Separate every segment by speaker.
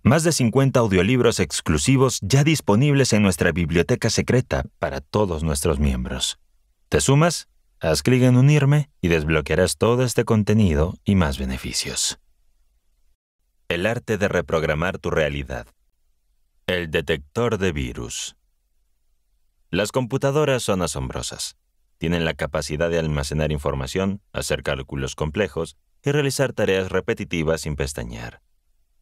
Speaker 1: Más de 50 audiolibros exclusivos ya disponibles en nuestra biblioteca secreta para todos nuestros miembros. ¿Te sumas? Haz clic en unirme y desbloquearás todo este contenido y más beneficios. El arte de reprogramar tu realidad. El detector de virus. Las computadoras son asombrosas. Tienen la capacidad de almacenar información, hacer cálculos complejos y realizar tareas repetitivas sin pestañear.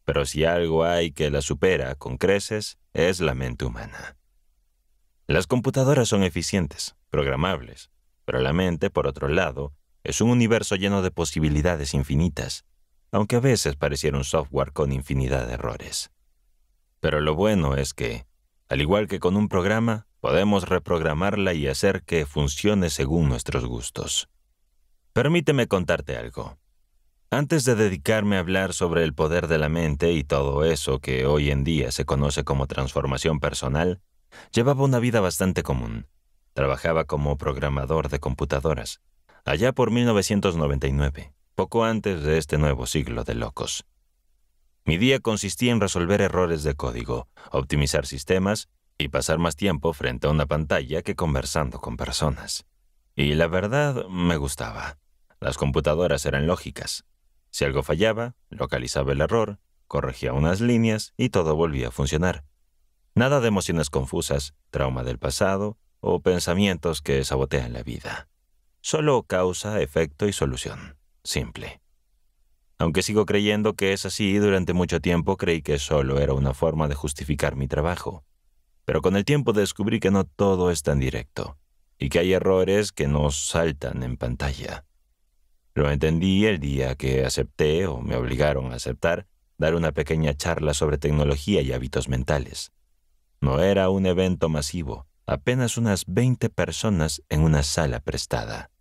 Speaker 1: Pero si algo hay que la supera con creces, es la mente humana. Las computadoras son eficientes, programables, pero la mente, por otro lado, es un universo lleno de posibilidades infinitas, aunque a veces pareciera un software con infinidad de errores. Pero lo bueno es que, al igual que con un programa, podemos reprogramarla y hacer que funcione según nuestros gustos. Permíteme contarte algo. Antes de dedicarme a hablar sobre el poder de la mente y todo eso que hoy en día se conoce como transformación personal, llevaba una vida bastante común. Trabajaba como programador de computadoras, allá por 1999, poco antes de este nuevo siglo de locos. Mi día consistía en resolver errores de código, optimizar sistemas y pasar más tiempo frente a una pantalla que conversando con personas. Y la verdad, me gustaba. Las computadoras eran lógicas. Si algo fallaba, localizaba el error, corregía unas líneas y todo volvía a funcionar. Nada de emociones confusas, trauma del pasado o pensamientos que sabotean la vida. Solo causa, efecto y solución. Simple. Aunque sigo creyendo que es así, durante mucho tiempo creí que solo era una forma de justificar mi trabajo. Pero con el tiempo descubrí que no todo es tan directo y que hay errores que no saltan en pantalla. Lo entendí el día que acepté, o me obligaron a aceptar, dar una pequeña charla sobre tecnología y hábitos mentales. No era un evento masivo, apenas unas 20 personas en una sala prestada.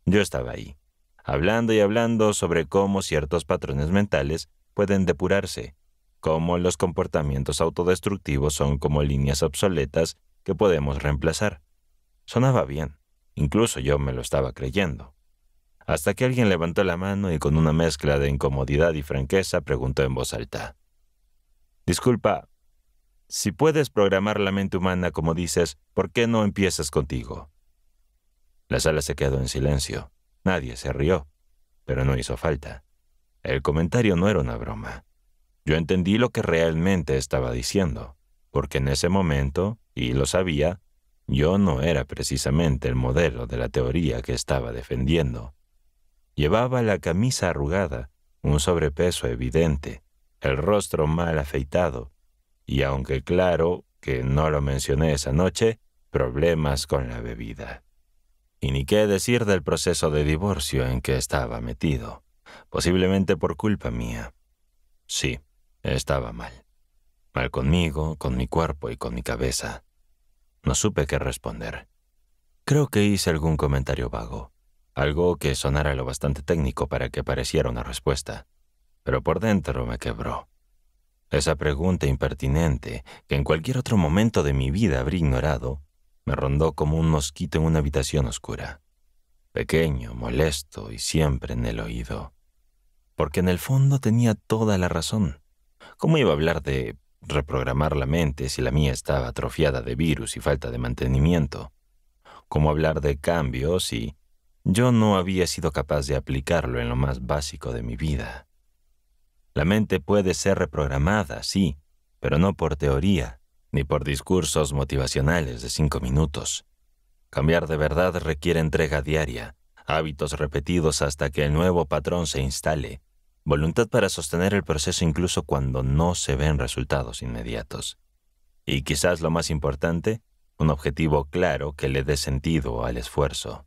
Speaker 1: Yo estaba ahí, hablando y hablando sobre cómo ciertos patrones mentales pueden depurarse, cómo los comportamientos autodestructivos son como líneas obsoletas que podemos reemplazar. Sonaba bien, incluso yo me lo estaba creyendo. Hasta que alguien levantó la mano y con una mezcla de incomodidad y franqueza preguntó en voz alta: «Disculpa, si puedes programar la mente humana como dices, ¿por qué no empiezas contigo?» La sala se quedó en silencio. Nadie se rió, pero no hizo falta. El comentario no era una broma. Yo entendí lo que realmente estaba diciendo, porque en ese momento, y lo sabía, yo no era precisamente el modelo de la teoría que estaba defendiendo. Llevaba la camisa arrugada, un sobrepeso evidente, el rostro mal afeitado, y aunque claro que no lo mencioné esa noche, problemas con la bebida. Y ni qué decir del proceso de divorcio en que estaba metido, posiblemente por culpa mía. Sí, estaba mal. Mal conmigo, con mi cuerpo y con mi cabeza. No supe qué responder. Creo que hice algún comentario vago. Algo que sonara lo bastante técnico para que pareciera una respuesta, pero por dentro me quebró. Esa pregunta impertinente, que en cualquier otro momento de mi vida habría ignorado, me rondó como un mosquito en una habitación oscura. Pequeño, molesto y siempre en el oído. Porque en el fondo tenía toda la razón. ¿Cómo iba a hablar de reprogramar la mente si la mía estaba atrofiada de virus y falta de mantenimiento? ¿Cómo hablar de cambio si yo no había sido capaz de aplicarlo en lo más básico de mi vida? La mente puede ser reprogramada, sí, pero no por teoría, ni por discursos motivacionales de 5 minutos. Cambiar de verdad requiere entrega diaria, hábitos repetidos hasta que el nuevo patrón se instale, voluntad para sostener el proceso incluso cuando no se ven resultados inmediatos. Y quizás lo más importante, un objetivo claro que le dé sentido al esfuerzo.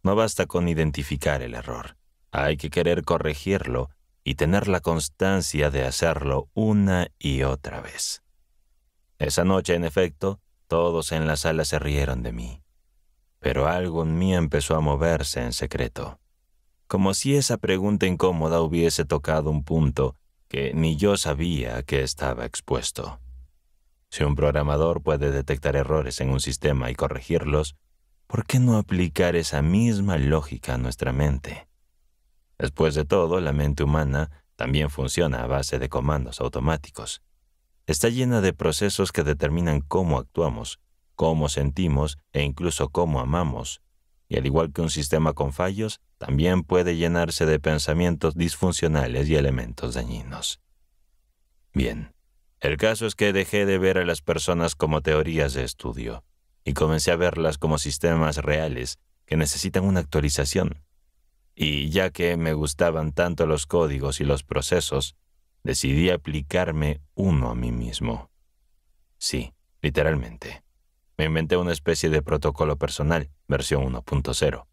Speaker 1: No basta con identificar el error. Hay que querer corregirlo y tener la constancia de hacerlo una y otra vez. Esa noche, en efecto, todos en la sala se rieron de mí. Pero algo en mí empezó a moverse en secreto. Como si esa pregunta incómoda hubiese tocado un punto que ni yo sabía que estaba expuesto. Si un programador puede detectar errores en un sistema y corregirlos, ¿por qué no aplicar esa misma lógica a nuestra mente? Después de todo, la mente humana también funciona a base de comandos automáticos. Está llena de procesos que determinan cómo actuamos, cómo sentimos e incluso cómo amamos. Y al igual que un sistema con fallos, también puede llenarse de pensamientos disfuncionales y elementos dañinos. Bien, el caso es que dejé de ver a las personas como teorías de estudio y comencé a verlas como sistemas reales que necesitan una actualización. Y ya que me gustaban tanto los códigos y los procesos, decidí aplicarme uno a mí mismo. Sí, literalmente. Me inventé una especie de protocolo personal, versión 1.0,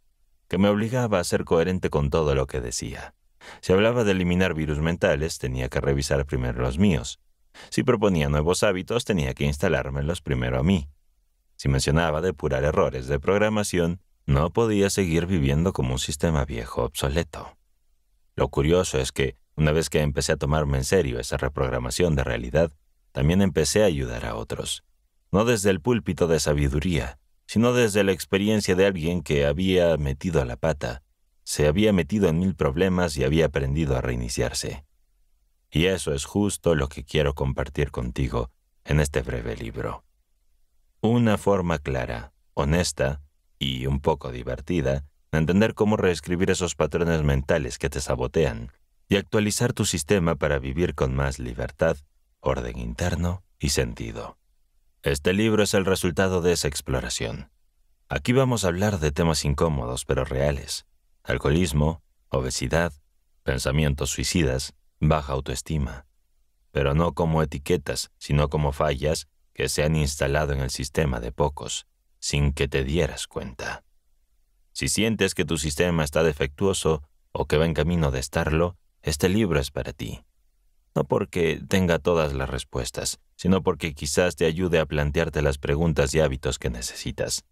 Speaker 1: que me obligaba a ser coherente con todo lo que decía. Si hablaba de eliminar virus mentales, tenía que revisar primero los míos. Si proponía nuevos hábitos, tenía que instalármelos primero a mí. Si mencionaba depurar errores de programación, no podía seguir viviendo como un sistema viejo obsoleto. Lo curioso es que, una vez que empecé a tomarme en serio esa reprogramación de realidad, también empecé a ayudar a otros. No desde el púlpito de sabiduría, sino desde la experiencia de alguien que había metido la pata, se había metido en 1000 problemas y había aprendido a reiniciarse. Y eso es justo lo que quiero compartir contigo en este breve libro. Una forma clara, honesta y un poco divertida de entender cómo reescribir esos patrones mentales que te sabotean y actualizar tu sistema para vivir con más libertad, orden interno y sentido. Este libro es el resultado de esa exploración. Aquí vamos a hablar de temas incómodos pero reales: alcoholismo, obesidad, pensamientos suicidas, baja autoestima, pero no como etiquetas, sino como fallas que se han instalado en el sistema de pocos, sin que te dieras cuenta. Si sientes que tu sistema está defectuoso o que va en camino de estarlo, este libro es para ti. No porque tenga todas las respuestas, sino porque quizás te ayude a plantearte las preguntas y hábitos que necesitas.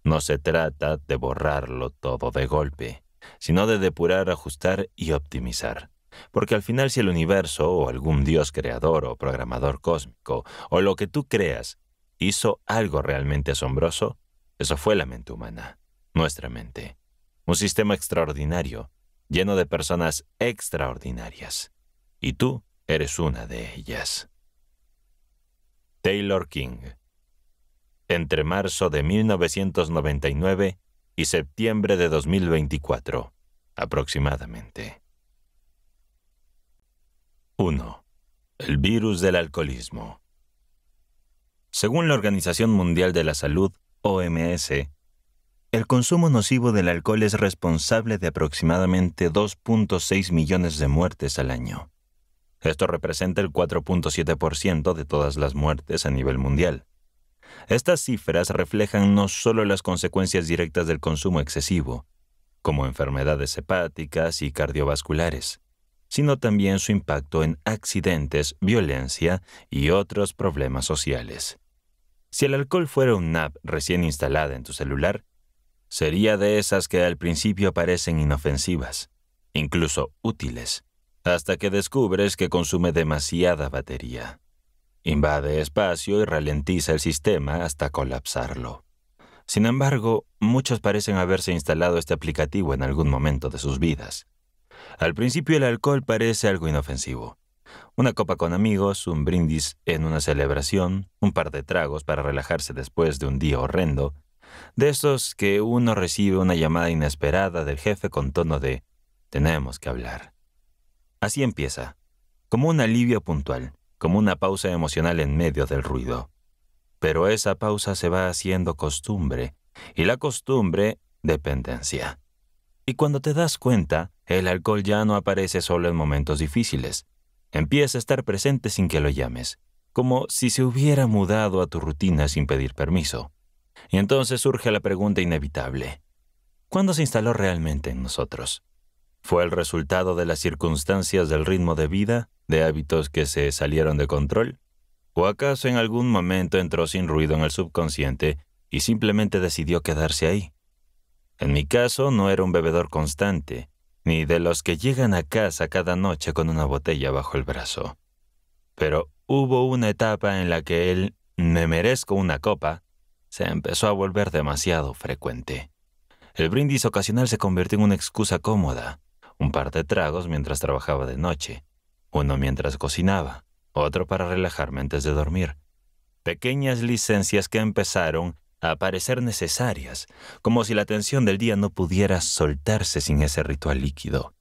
Speaker 1: No se trata de borrarlo todo de golpe, sino de depurar, ajustar y optimizar. Porque al final, si el universo o algún dios creador o programador cósmico o lo que tú creas hizo algo realmente asombroso, eso fue la mente humana, nuestra mente. Un sistema extraordinario, lleno de personas extraordinarias. Y tú eres una de ellas. Taylor King. Entre marzo de 1999 y septiembre de 2024, aproximadamente. 1. El virus del alcoholismo. Según la Organización Mundial de la Salud, OMS, el consumo nocivo del alcohol es responsable de aproximadamente 2.6 millones de muertes al año. Esto representa el 4.7% de todas las muertes a nivel mundial. Estas cifras reflejan no solo las consecuencias directas del consumo excesivo, como enfermedades hepáticas y cardiovasculares, sino también su impacto en accidentes, violencia y otros problemas sociales. Si el alcohol fuera una app recién instalada en tu celular, sería de esas que al principio parecen inofensivas, incluso útiles, hasta que descubres que consume demasiada batería. Invade espacio y ralentiza el sistema hasta colapsarlo. Sin embargo, muchos parecen haberse instalado este aplicativo en algún momento de sus vidas. Al principio el alcohol parece algo inofensivo. Una copa con amigos, un brindis en una celebración, un par de tragos para relajarse después de un día horrendo, de esos que uno recibe una llamada inesperada del jefe con tono de «tenemos que hablar». Así empieza, como un alivio puntual, como una pausa emocional en medio del ruido. Pero esa pausa se va haciendo costumbre, y la costumbre, dependencia. Y cuando te das cuenta, el alcohol ya no aparece solo en momentos difíciles. Empieza a estar presente sin que lo llames, como si se hubiera mudado a tu rutina sin pedir permiso. Y entonces surge la pregunta inevitable: ¿cuándo se instaló realmente en nosotros? ¿Fue el resultado de las circunstancias del ritmo de vida, de hábitos que se salieron de control? ¿O acaso en algún momento entró sin ruido en el subconsciente y simplemente decidió quedarse ahí? En mi caso, no era un bebedor constante, ni de los que llegan a casa cada noche con una botella bajo el brazo. Pero hubo una etapa en la que el «me merezco una copa» se empezó a volver demasiado frecuente. El brindis ocasional se convirtió en una excusa cómoda, un par de tragos mientras trabajaba de noche, uno mientras cocinaba, otro para relajarme antes de dormir. Pequeñas licencias que empezaron a parecer necesarias, como si la tensión del día no pudiera soltarse sin ese ritual líquido.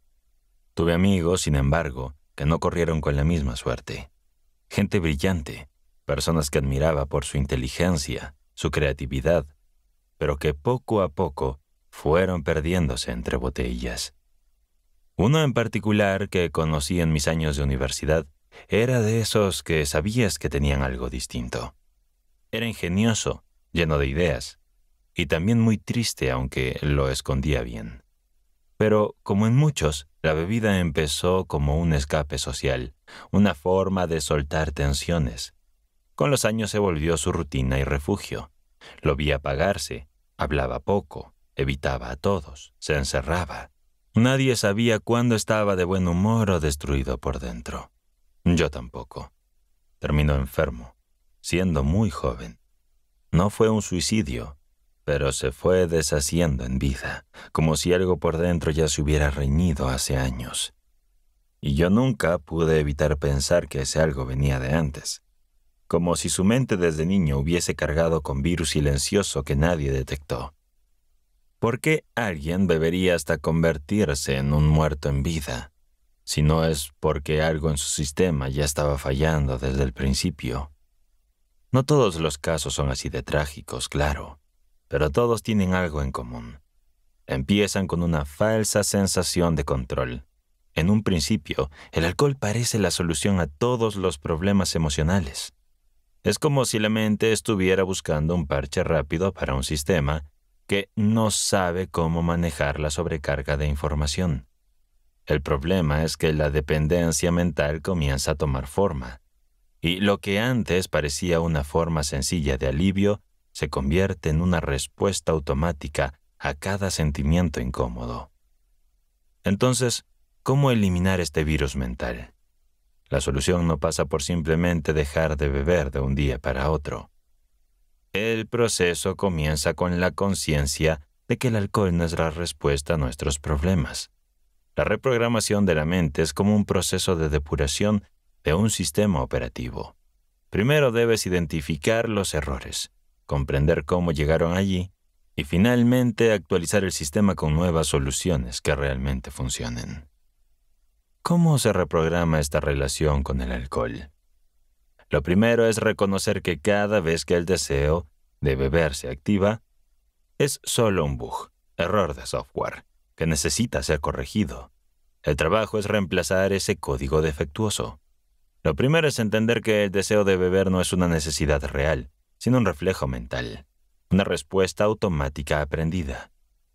Speaker 1: Tuve amigos, sin embargo, que no corrieron con la misma suerte. Gente brillante, personas que admiraba por su inteligencia, su creatividad, pero que poco a poco fueron perdiéndose entre botellas. Uno en particular que conocí en mis años de universidad era de esos que sabías que tenían algo distinto. Era ingenioso, lleno de ideas, y también muy triste, aunque lo escondía bien. Pero, como en muchos, la bebida empezó como un escape social, una forma de soltar tensiones. Con los años se volvió su rutina y refugio. Lo vi apagarse, hablaba poco, evitaba a todos, se encerraba. Nadie sabía cuándo estaba de buen humor o destruido por dentro. Yo tampoco. Terminó enfermo, siendo muy joven. No fue un suicidio, pero se fue deshaciendo en vida, como si algo por dentro ya se hubiera reñido hace años. Y yo nunca pude evitar pensar que ese algo venía de antes, como si su mente desde niño hubiese cargado con virus silencioso que nadie detectó. ¿Por qué alguien bebería hasta convertirse en un muerto en vida? Si no es porque algo en su sistema ya estaba fallando desde el principio. No todos los casos son así de trágicos, claro, pero todos tienen algo en común. Empiezan con una falsa sensación de control. En un principio, el alcohol parece la solución a todos los problemas emocionales. Es como si la mente estuviera buscando un parche rápido para un sistema que no sabe cómo manejar la sobrecarga de información. El problema es que la dependencia mental comienza a tomar forma, y lo que antes parecía una forma sencilla de alivio se convierte en una respuesta automática a cada sentimiento incómodo. Entonces, ¿cómo eliminar este virus mental? La solución no pasa por simplemente dejar de beber de un día para otro. El proceso comienza con la conciencia de que el alcohol no es la respuesta a nuestros problemas. La reprogramación de la mente es como un proceso de depuración de un sistema operativo. Primero debes identificar los errores, comprender cómo llegaron allí y finalmente actualizar el sistema con nuevas soluciones que realmente funcionen. ¿Cómo se reprograma esta relación con el alcohol? Lo primero es reconocer que cada vez que el deseo de beber se activa, es solo un bug, error de software, que necesita ser corregido. El trabajo es reemplazar ese código defectuoso. Lo primero es entender que el deseo de beber no es una necesidad real, sino un reflejo mental, una respuesta automática aprendida,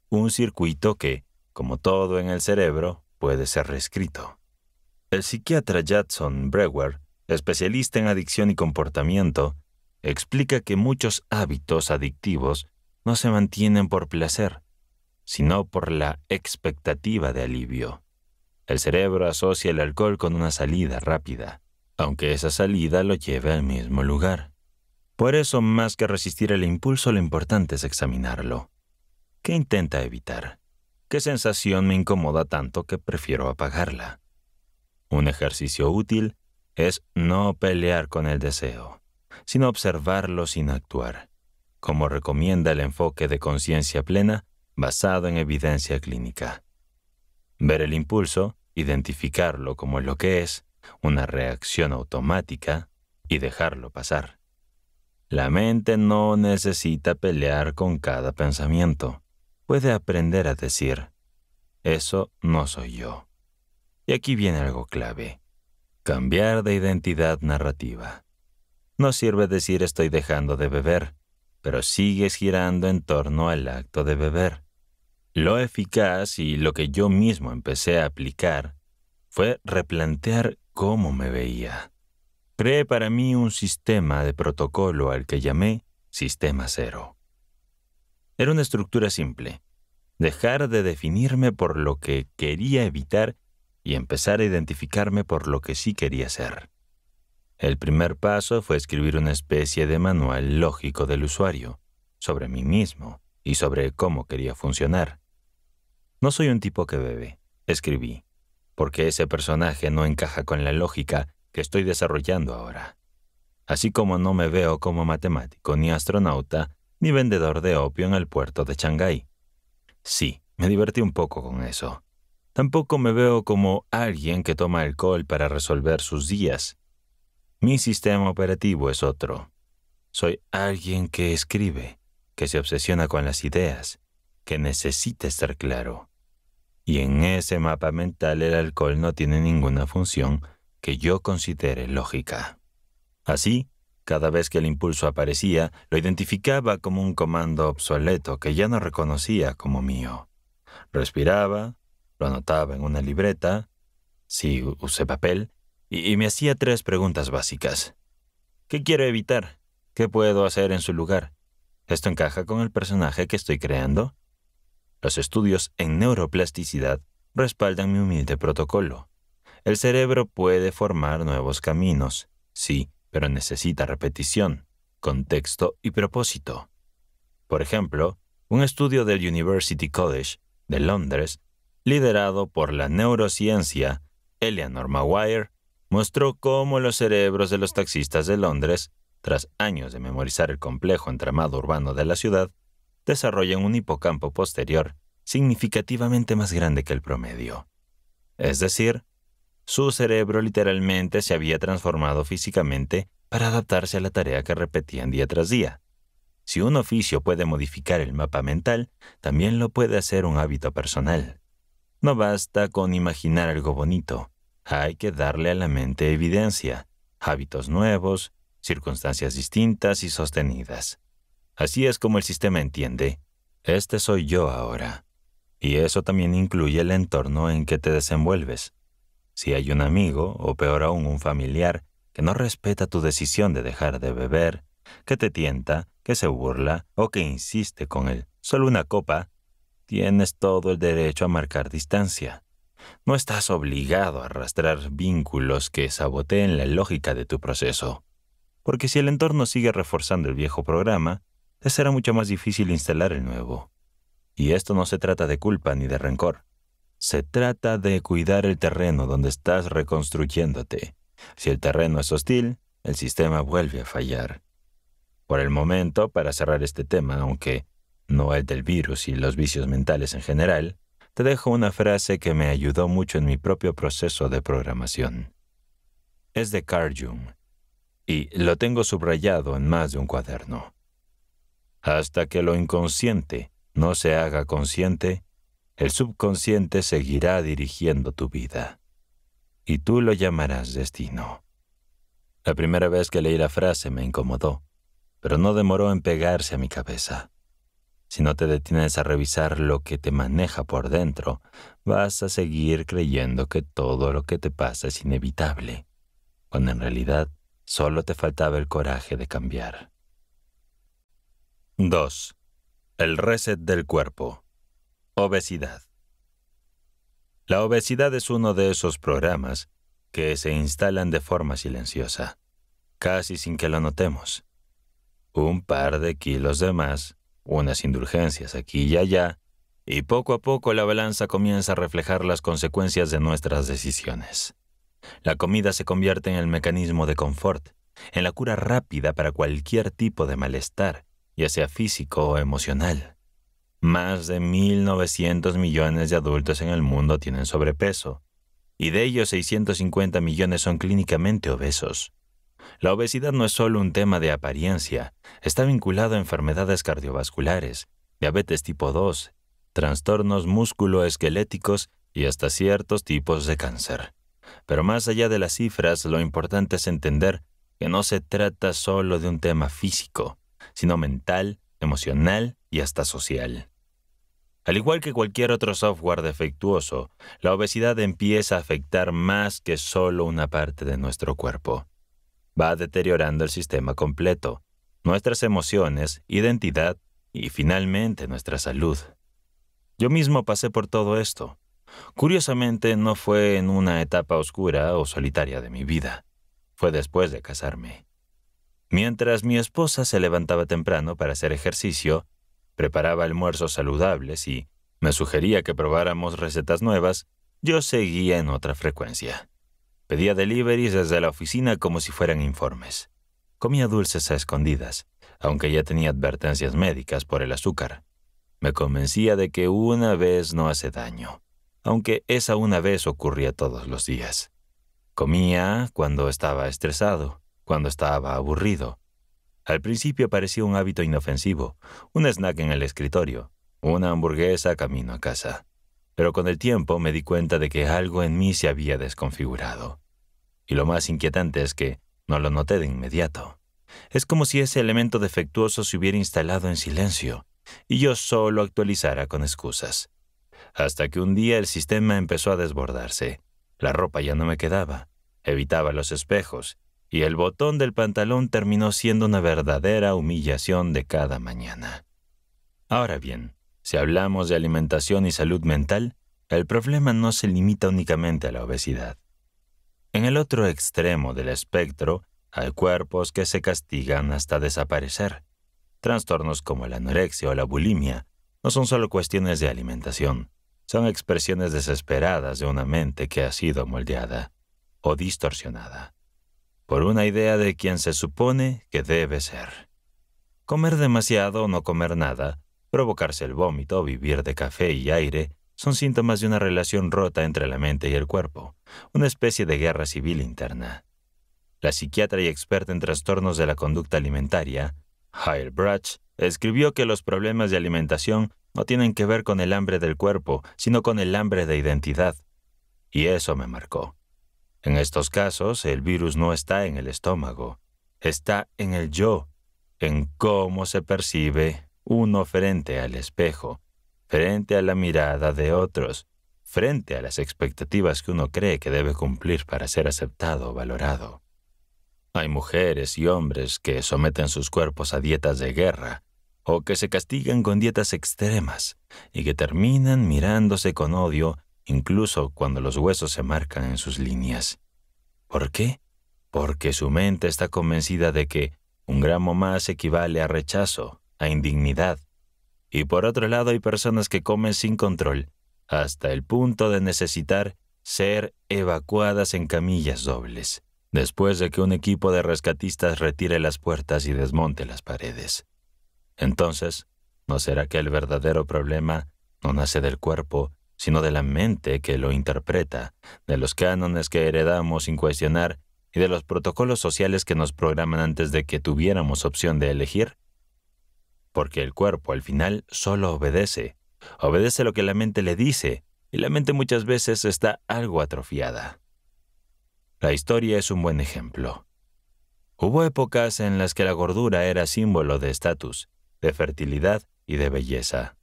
Speaker 1: un circuito que, como todo en el cerebro, puede ser reescrito. El psiquiatra Jason Brewer, especialista en adicción y comportamiento, explica que muchos hábitos adictivos no se mantienen por placer, sino por la expectativa de alivio. El cerebro asocia el alcohol con una salida rápida, aunque esa salida lo lleve al mismo lugar. Por eso, más que resistir el impulso, lo importante es examinarlo. ¿Qué intenta evitar? ¿Qué sensación me incomoda tanto que prefiero apagarla? Un ejercicio útil es no pelear con el deseo, sino observarlo sin actuar, como recomienda el enfoque de conciencia plena basado en evidencia clínica. Ver el impulso, identificarlo como lo que es, una reacción automática, y dejarlo pasar. La mente no necesita pelear con cada pensamiento. Puede aprender a decir, eso no soy yo. Y aquí viene algo clave. Cambiar de identidad narrativa. No sirve decir estoy dejando de beber, pero sigues girando en torno al acto de beber. Lo eficaz y lo que yo mismo empecé a aplicar fue replantear cómo me veía. Creé para mí un sistema de protocolo al que llamé Sistema Cero. Era una estructura simple. Dejar de definirme por lo que quería evitar y empezar a identificarme por lo que sí quería ser. El primer paso fue escribir una especie de manual lógico del usuario, sobre mí mismo y sobre cómo quería funcionar. No soy un tipo que bebe, escribí, porque ese personaje no encaja con la lógica que estoy desarrollando ahora. Así como no me veo como matemático, ni astronauta, ni vendedor de opio en el puerto de Shanghái. Sí, me divertí un poco con eso. Tampoco me veo como alguien que toma alcohol para resolver sus días. Mi sistema operativo es otro. Soy alguien que escribe, que se obsesiona con las ideas, que necesita estar claro. Y en ese mapa mental el alcohol no tiene ninguna función que yo considere lógica. Así, cada vez que el impulso aparecía, lo identificaba como un comando obsoleto que ya no reconocía como mío. Respiraba, lo anotaba en una libreta, sí, usé papel, y me hacía 3 preguntas básicas. ¿Qué quiero evitar? ¿Qué puedo hacer en su lugar? ¿Esto encaja con el personaje que estoy creando? Los estudios en neuroplasticidad respaldan mi humilde protocolo. El cerebro puede formar nuevos caminos, sí, pero necesita repetición, contexto y propósito. Por ejemplo, un estudio del University College de Londres, liderado por la neurociencia Eleanor Maguire, mostró cómo los cerebros de los taxistas de Londres, tras años de memorizar el complejo entramado urbano de la ciudad, desarrollan un hipocampo posterior significativamente más grande que el promedio. Es decir, su cerebro literalmente se había transformado físicamente para adaptarse a la tarea que repetían día tras día. Si un oficio puede modificar el mapa mental, también lo puede hacer un hábito personal. No basta con imaginar algo bonito, hay que darle a la mente evidencia, hábitos nuevos, circunstancias distintas y sostenidas. Así es como el sistema entiende, este soy yo ahora. Y eso también incluye el entorno en que te desenvuelves. Si hay un amigo, o peor aún un familiar, que no respeta tu decisión de dejar de beber, que te tienta, que se burla o que insiste con él, solo una copa, tienes todo el derecho a marcar distancia. No estás obligado a arrastrar vínculos que saboteen la lógica de tu proceso. Porque si el entorno sigue reforzando el viejo programa, te será mucho más difícil instalar el nuevo. Y esto no se trata de culpa ni de rencor. Se trata de cuidar el terreno donde estás reconstruyéndote. Si el terreno es hostil, el sistema vuelve a fallar. Por el momento, para cerrar este tema, aunque no el del virus y los vicios mentales en general, te dejo una frase que me ayudó mucho en mi propio proceso de programación. Es de Carl Jung, y lo tengo subrayado en más de un cuaderno. Hasta que lo inconsciente no se haga consciente, el subconsciente seguirá dirigiendo tu vida. Y tú lo llamarás destino. La primera vez que leí la frase me incomodó, pero no demoró en pegarse a mi cabeza. Si no te detienes a revisar lo que te maneja por dentro, vas a seguir creyendo que todo lo que te pasa es inevitable, cuando en realidad solo te faltaba el coraje de cambiar. 2. El reset del cuerpo. Obesidad. La obesidad es uno de esos programas que se instalan de forma silenciosa, casi sin que lo notemos. Un par de kilos de más, unas indulgencias aquí y allá, y poco a poco la balanza comienza a reflejar las consecuencias de nuestras decisiones. La comida se convierte en el mecanismo de confort, en la cura rápida para cualquier tipo de malestar, ya sea físico o emocional. Más de 1.900 millones de adultos en el mundo tienen sobrepeso, y de ellos 650 millones son clínicamente obesos. La obesidad no es solo un tema de apariencia, está vinculado a enfermedades cardiovasculares, diabetes tipo 2, trastornos músculo-esqueléticos y hasta ciertos tipos de cáncer. Pero más allá de las cifras, lo importante es entender que no se trata solo de un tema físico, sino mental, emocional y hasta social. Al igual que cualquier otro software defectuoso, la obesidad empieza a afectar más que solo una parte de nuestro cuerpo. Va deteriorando el sistema completo, nuestras emociones, identidad y finalmente nuestra salud. Yo mismo pasé por todo esto. Curiosamente, no fue en una etapa oscura o solitaria de mi vida. Fue después de casarme. Mientras mi esposa se levantaba temprano para hacer ejercicio, preparaba almuerzos saludables y me sugería que probáramos recetas nuevas, yo seguía en otra frecuencia. Pedía deliveries desde la oficina como si fueran informes. Comía dulces a escondidas, aunque ya tenía advertencias médicas por el azúcar. Me convencía de que una vez no hace daño, aunque esa una vez ocurría todos los días. Comía cuando estaba estresado, cuando estaba aburrido. Al principio parecía un hábito inofensivo, un snack en el escritorio, una hamburguesa camino a casa. Pero con el tiempo me di cuenta de que algo en mí se había desconfigurado. Y lo más inquietante es que no lo noté de inmediato. Es como si ese elemento defectuoso se hubiera instalado en silencio y yo solo actualizara con excusas. Hasta que un día el sistema empezó a desbordarse. La ropa ya no me quedaba, evitaba los espejos y el botón del pantalón terminó siendo una verdadera humillación de cada mañana. Ahora bien, si hablamos de alimentación y salud mental, el problema no se limita únicamente a la obesidad. En el otro extremo del espectro, hay cuerpos que se castigan hasta desaparecer. Trastornos como la anorexia o la bulimia no son solo cuestiones de alimentación, son expresiones desesperadas de una mente que ha sido moldeada o distorsionada por una idea de quien se supone que debe ser. Comer demasiado o no comer nada, provocarse el vómito o vivir de café y aire son síntomas de una relación rota entre la mente y el cuerpo, una especie de guerra civil interna. La psiquiatra y experta en trastornos de la conducta alimentaria, Heilbronn, escribió que los problemas de alimentación no tienen que ver con el hambre del cuerpo, sino con el hambre de identidad. Y eso me marcó. En estos casos, el virus no está en el estómago, está en el yo, en cómo se percibe uno frente al espejo, frente a la mirada de otros, frente a las expectativas que uno cree que debe cumplir para ser aceptado o valorado. Hay mujeres y hombres que someten sus cuerpos a dietas de guerra o que se castigan con dietas extremas y que terminan mirándose con odio incluso cuando los huesos se marcan en sus líneas. ¿Por qué? Porque su mente está convencida de que un gramo más equivale a rechazo, a indignidad. Y por otro lado hay personas que comen sin control, hasta el punto de necesitar ser evacuadas en camillas dobles, después de que un equipo de rescatistas retire las puertas y desmonte las paredes. Entonces, ¿no será que el verdadero problema no nace del cuerpo, sino de la mente que lo interpreta, de los cánones que heredamos sin cuestionar y de los protocolos sociales que nos programan antes de que tuviéramos opción de elegir? Porque el cuerpo al final solo obedece lo que la mente le dice, y la mente muchas veces está algo atrofiada. La historia es un buen ejemplo. Hubo épocas en las que la gordura era símbolo de estatus, de fertilidad y de belleza.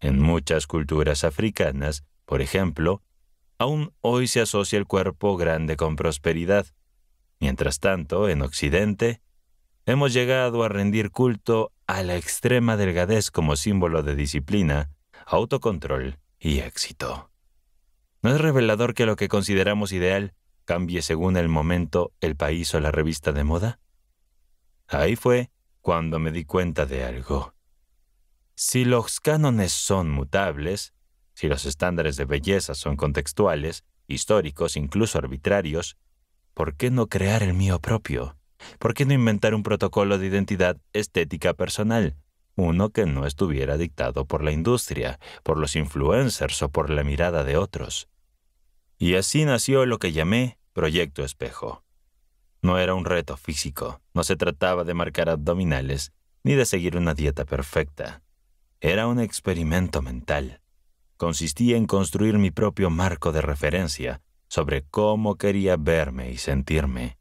Speaker 1: En muchas culturas africanas, por ejemplo, aún hoy se asocia el cuerpo grande con prosperidad. Mientras tanto, en Occidente, hemos llegado a rendir culto a la extrema delgadez como símbolo de disciplina, autocontrol y éxito. ¿No es revelador que lo que consideramos ideal cambie según el momento, el país o la revista de moda? Ahí fue cuando me di cuenta de algo. Si los cánones son mutables, si los estándares de belleza son contextuales, históricos, incluso arbitrarios, ¿por qué no crear el mío propio? ¿Por qué no inventar un protocolo de identidad estética personal? Uno que no estuviera dictado por la industria, por los influencers o por la mirada de otros. Y así nació lo que llamé Proyecto Espejo. No era un reto físico, no se trataba de marcar abdominales, ni de seguir una dieta perfecta. Era un experimento mental. Consistía en construir mi propio marco de referencia sobre cómo quería verme y sentirme.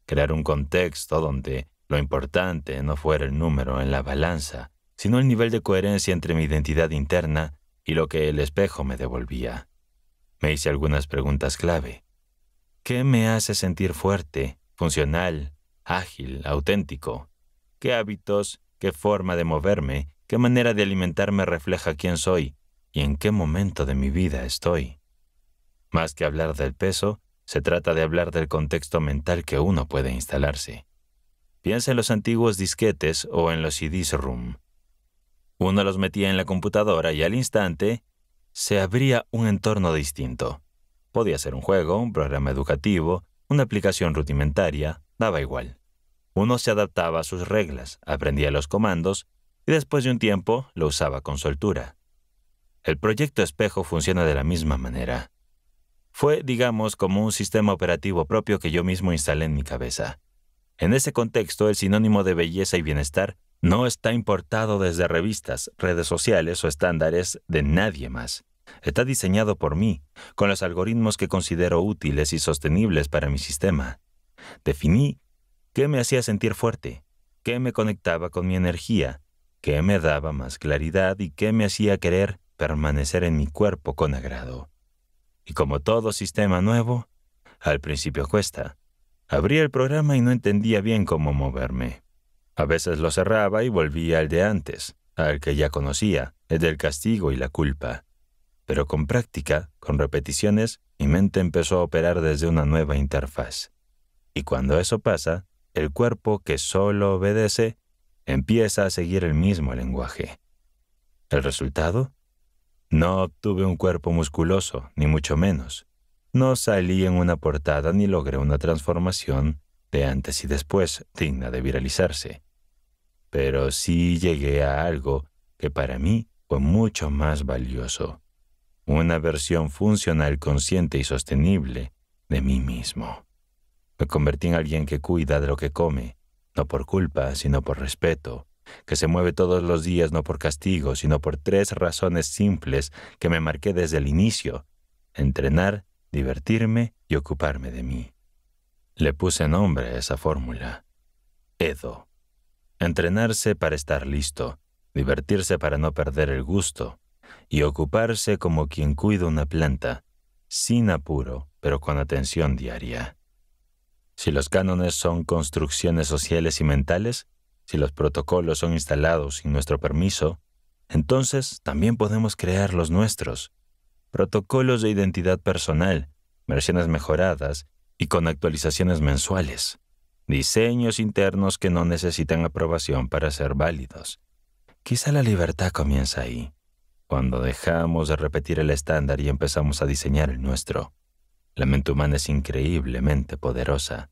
Speaker 1: Crear un contexto donde lo importante no fuera el número en la balanza, sino el nivel de coherencia entre mi identidad interna y lo que el espejo me devolvía. Me hice algunas preguntas clave. ¿Qué me hace sentir fuerte, funcional, ágil, auténtico? ¿Qué hábitos, qué forma de moverme, qué manera de alimentarme refleja quién soy y en qué momento de mi vida estoy? Más que hablar del peso, se trata de hablar del contexto mental que uno puede instalarse. Piensa en los antiguos disquetes o en los CD-ROM. Uno los metía en la computadora y al instante se abría un entorno distinto. Podía ser un juego, un programa educativo, una aplicación rudimentaria, daba igual. Uno se adaptaba a sus reglas, aprendía los comandos y después de un tiempo lo usaba con soltura. El proyecto Espejo funciona de la misma manera. Fue, digamos, como un sistema operativo propio que yo mismo instalé en mi cabeza. En ese contexto, el sinónimo de belleza y bienestar no está importado desde revistas, redes sociales o estándares de nadie más. Está diseñado por mí, con los algoritmos que considero útiles y sostenibles para mi sistema. Definí qué me hacía sentir fuerte, qué me conectaba con mi energía, qué me daba más claridad y qué me hacía querer permanecer en mi cuerpo con agrado. Y como todo sistema nuevo, al principio cuesta. Abría el programa y no entendía bien cómo moverme. A veces lo cerraba y volvía al de antes, al que ya conocía, el del castigo y la culpa. Pero con práctica, con repeticiones, mi mente empezó a operar desde una nueva interfaz. Y cuando eso pasa, el cuerpo que solo obedece empieza a seguir el mismo lenguaje. ¿El resultado? No obtuve un cuerpo musculoso, ni mucho menos. No salí en una portada ni logré una transformación de antes y después digna de viralizarse. Pero sí llegué a algo que para mí fue mucho más valioso. Una versión funcional, consciente y sostenible de mí mismo. Me convertí en alguien que cuida de lo que come, no por culpa, sino por respeto, que se mueve todos los días no por castigo, sino por 3 razones simples que me marqué desde el inicio: entrenar, divertirme y ocuparme de mí. Le puse nombre a esa fórmula: EDO. Entrenarse para estar listo, divertirse para no perder el gusto, y ocuparse como quien cuida una planta, sin apuro, pero con atención diaria. Si los cánones son construcciones sociales y mentales, si los protocolos son instalados sin nuestro permiso, entonces también podemos crear los nuestros. Protocolos de identidad personal, versiones mejoradas y con actualizaciones mensuales. Diseños internos que no necesitan aprobación para ser válidos. Quizá la libertad comienza ahí, cuando dejamos de repetir el estándar y empezamos a diseñar el nuestro. La mente humana es increíblemente poderosa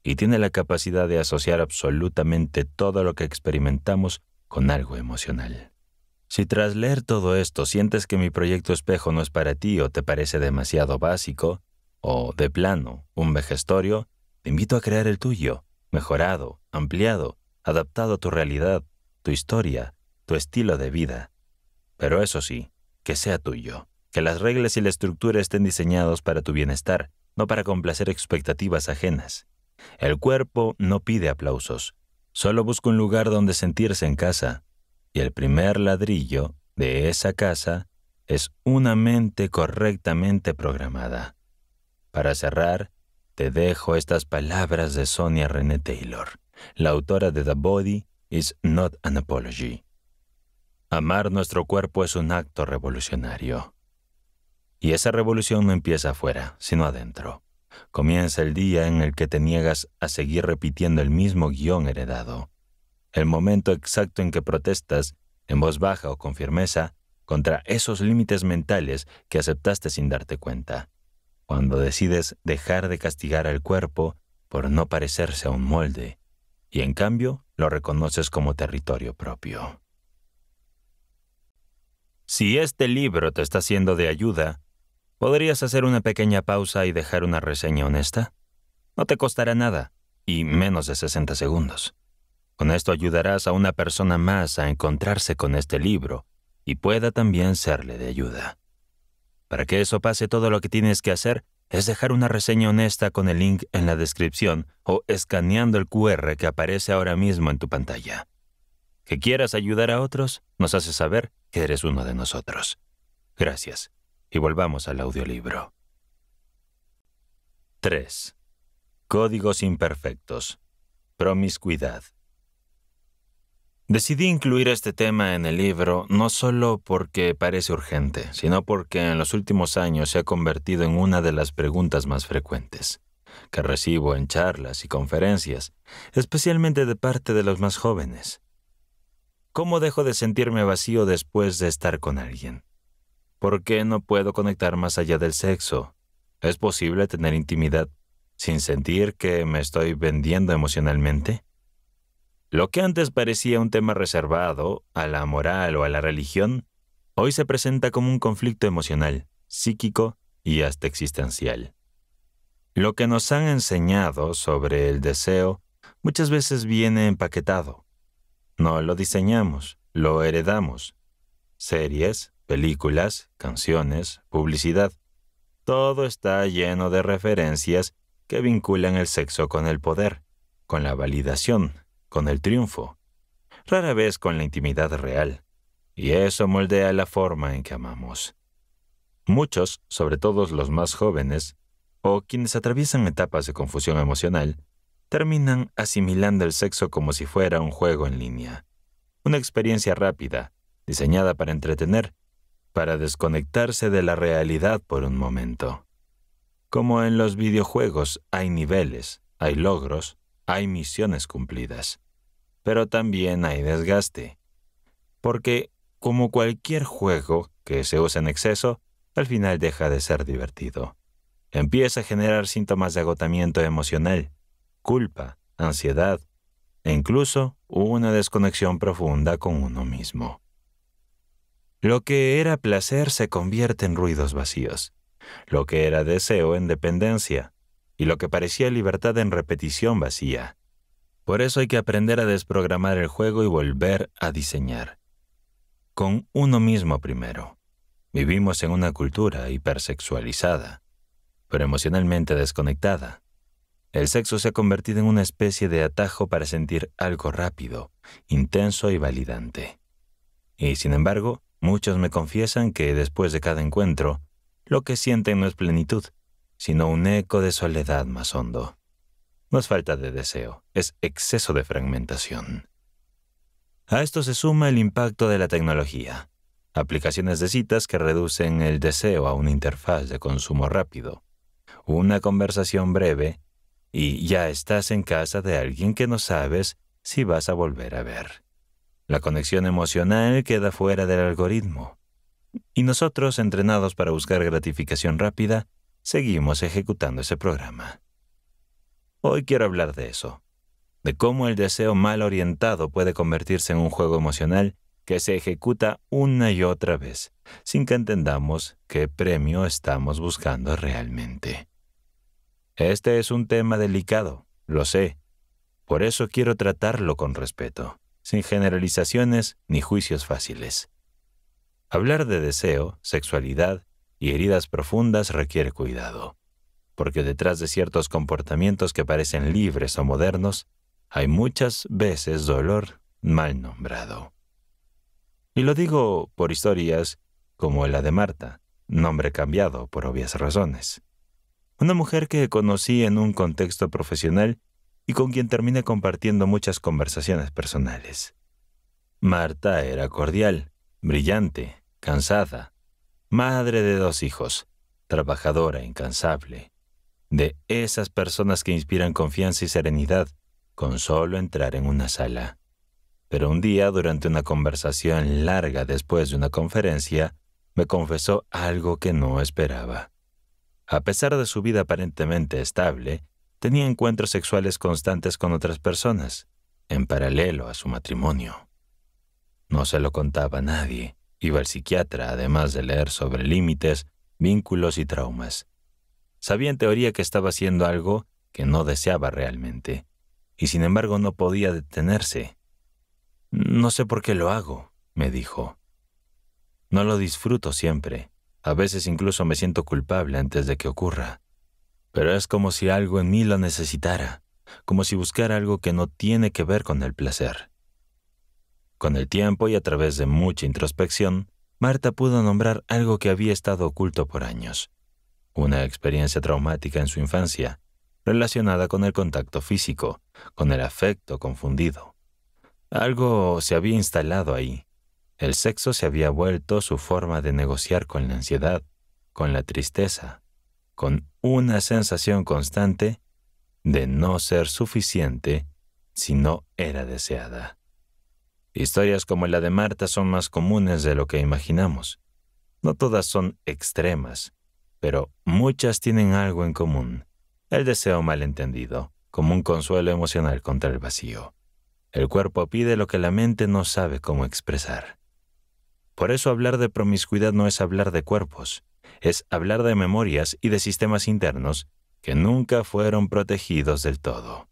Speaker 1: y tiene la capacidad de asociar absolutamente todo lo que experimentamos con algo emocional. Si tras leer todo esto sientes que mi proyecto Espejo no es para ti o te parece demasiado básico, o, de plano, un vejestorio, te invito a crear el tuyo, mejorado, ampliado, adaptado a tu realidad, tu historia, tu estilo de vida. Pero eso sí, que sea tuyo, que las reglas y la estructura estén diseñados para tu bienestar, no para complacer expectativas ajenas. El cuerpo no pide aplausos, solo busca un lugar donde sentirse en casa, y el primer ladrillo de esa casa es una mente correctamente programada. Para cerrar, te dejo estas palabras de Sonia Renee Taylor, la autora de The Body is Not an Apology. Amar nuestro cuerpo es un acto revolucionario. Y esa revolución no empieza afuera, sino adentro. Comienza el día en el que te niegas a seguir repitiendo el mismo guión heredado. El momento exacto en que protestas, en voz baja o con firmeza, contra esos límites mentales que aceptaste sin darte cuenta. Cuando decides dejar de castigar al cuerpo por no parecerse a un molde, y en cambio lo reconoces como territorio propio. Si este libro te está siendo de ayuda, ¿podrías hacer una pequeña pausa y dejar una reseña honesta? No te costará nada, y menos de 60 segundos. Con esto ayudarás a una persona más a encontrarse con este libro y pueda también serle de ayuda. Para que eso pase, todo lo que tienes que hacer es dejar una reseña honesta con el link en la descripción o escaneando el QR que aparece ahora mismo en tu pantalla. Que quieras ayudar a otros, nos hace saber que eres uno de nosotros. Gracias. Y volvamos al audiolibro. 3. Códigos imperfectos. Promiscuidad. Decidí incluir este tema en el libro no solo porque parece urgente, sino porque en los últimos años se ha convertido en una de las preguntas más frecuentes que recibo en charlas y conferencias, especialmente de parte de los más jóvenes. ¿Cómo dejo de sentirme vacío después de estar con alguien? ¿Por qué no puedo conectar más allá del sexo? ¿Es posible tener intimidad sin sentir que me estoy vendiendo emocionalmente? Lo que antes parecía un tema reservado a la moral o a la religión, hoy se presenta como un conflicto emocional, psíquico y hasta existencial. Lo que nos han enseñado sobre el deseo muchas veces viene empaquetado. No lo diseñamos, lo heredamos. Series, películas, canciones, publicidad. Todo está lleno de referencias que vinculan el sexo con el poder, con la validación, con el triunfo, rara vez con la intimidad real, y eso moldea la forma en que amamos. Muchos, sobre todo los más jóvenes, o quienes atraviesan etapas de confusión emocional, terminan asimilando el sexo como si fuera un juego en línea, una experiencia rápida, diseñada para entretener, para desconectarse de la realidad por un momento. Como en los videojuegos hay niveles, hay logros, hay misiones cumplidas, pero también hay desgaste, porque como cualquier juego que se usa en exceso, al final deja de ser divertido. Empieza a generar síntomas de agotamiento emocional, culpa, ansiedad e incluso una desconexión profunda con uno mismo. Lo que era placer se convierte en ruidos vacíos, lo que era deseo en dependencia y lo que parecía libertad en repetición vacía. Por eso hay que aprender a desprogramar el juego y volver a diseñar. Con uno mismo primero. Vivimos en una cultura hipersexualizada, pero emocionalmente desconectada. El sexo se ha convertido en una especie de atajo para sentir algo rápido, intenso y validante. Y sin embargo, muchos me confiesan que después de cada encuentro, lo que sienten no es plenitud, sino un eco de soledad más hondo. No es falta de deseo, es exceso de fragmentación. A esto se suma el impacto de la tecnología. Aplicaciones de citas que reducen el deseo a una interfaz de consumo rápido, una conversación breve, y ya estás en casa de alguien que no sabes si vas a volver a ver. La conexión emocional queda fuera del algoritmo. Y nosotros, entrenados para buscar gratificación rápida, seguimos ejecutando ese programa. Hoy quiero hablar de eso, de cómo el deseo mal orientado puede convertirse en un juego emocional que se ejecuta una y otra vez, sin que entendamos qué premio estamos buscando realmente. Este es un tema delicado, lo sé. Por eso quiero tratarlo con respeto, sin generalizaciones ni juicios fáciles. Hablar de deseo, sexualidad y heridas profundas requiere cuidado, porque detrás de ciertos comportamientos que parecen libres o modernos, hay muchas veces dolor mal nombrado. Y lo digo por historias como la de Marta, nombre cambiado por obvias razones. Una mujer que conocí en un contexto profesional y con quien terminé compartiendo muchas conversaciones personales. Marta era cordial, brillante, cansada, madre de 2 hijos, trabajadora, incansable, de esas personas que inspiran confianza y serenidad con solo entrar en una sala. Pero un día, durante una conversación larga después de una conferencia, me confesó algo que no esperaba. A pesar de su vida aparentemente estable, tenía encuentros sexuales constantes con otras personas, en paralelo a su matrimonio. No se lo contaba a nadie. Iba al psiquiatra, además de leer sobre límites, vínculos y traumas. Sabía en teoría que estaba haciendo algo que no deseaba realmente, y sin embargo no podía detenerse. «No sé por qué lo hago», me dijo. «No lo disfruto siempre. A veces incluso me siento culpable antes de que ocurra. Pero es como si algo en mí lo necesitara, como si buscara algo que no tiene que ver con el placer». Con el tiempo y a través de mucha introspección, Marta pudo nombrar algo que había estado oculto por años. Una experiencia traumática en su infancia, relacionada con el contacto físico, con el afecto confundido. Algo se había instalado ahí. El sexo se había vuelto su forma de negociar con la ansiedad, con la tristeza, con una sensación constante de no ser suficiente si no era deseada. Historias como la de Marta son más comunes de lo que imaginamos. No todas son extremas, pero muchas tienen algo en común: el deseo malentendido, como un consuelo emocional contra el vacío. El cuerpo pide lo que la mente no sabe cómo expresar. Por eso hablar de promiscuidad no es hablar de cuerpos, es hablar de memorias y de sistemas internos que nunca fueron protegidos del todo.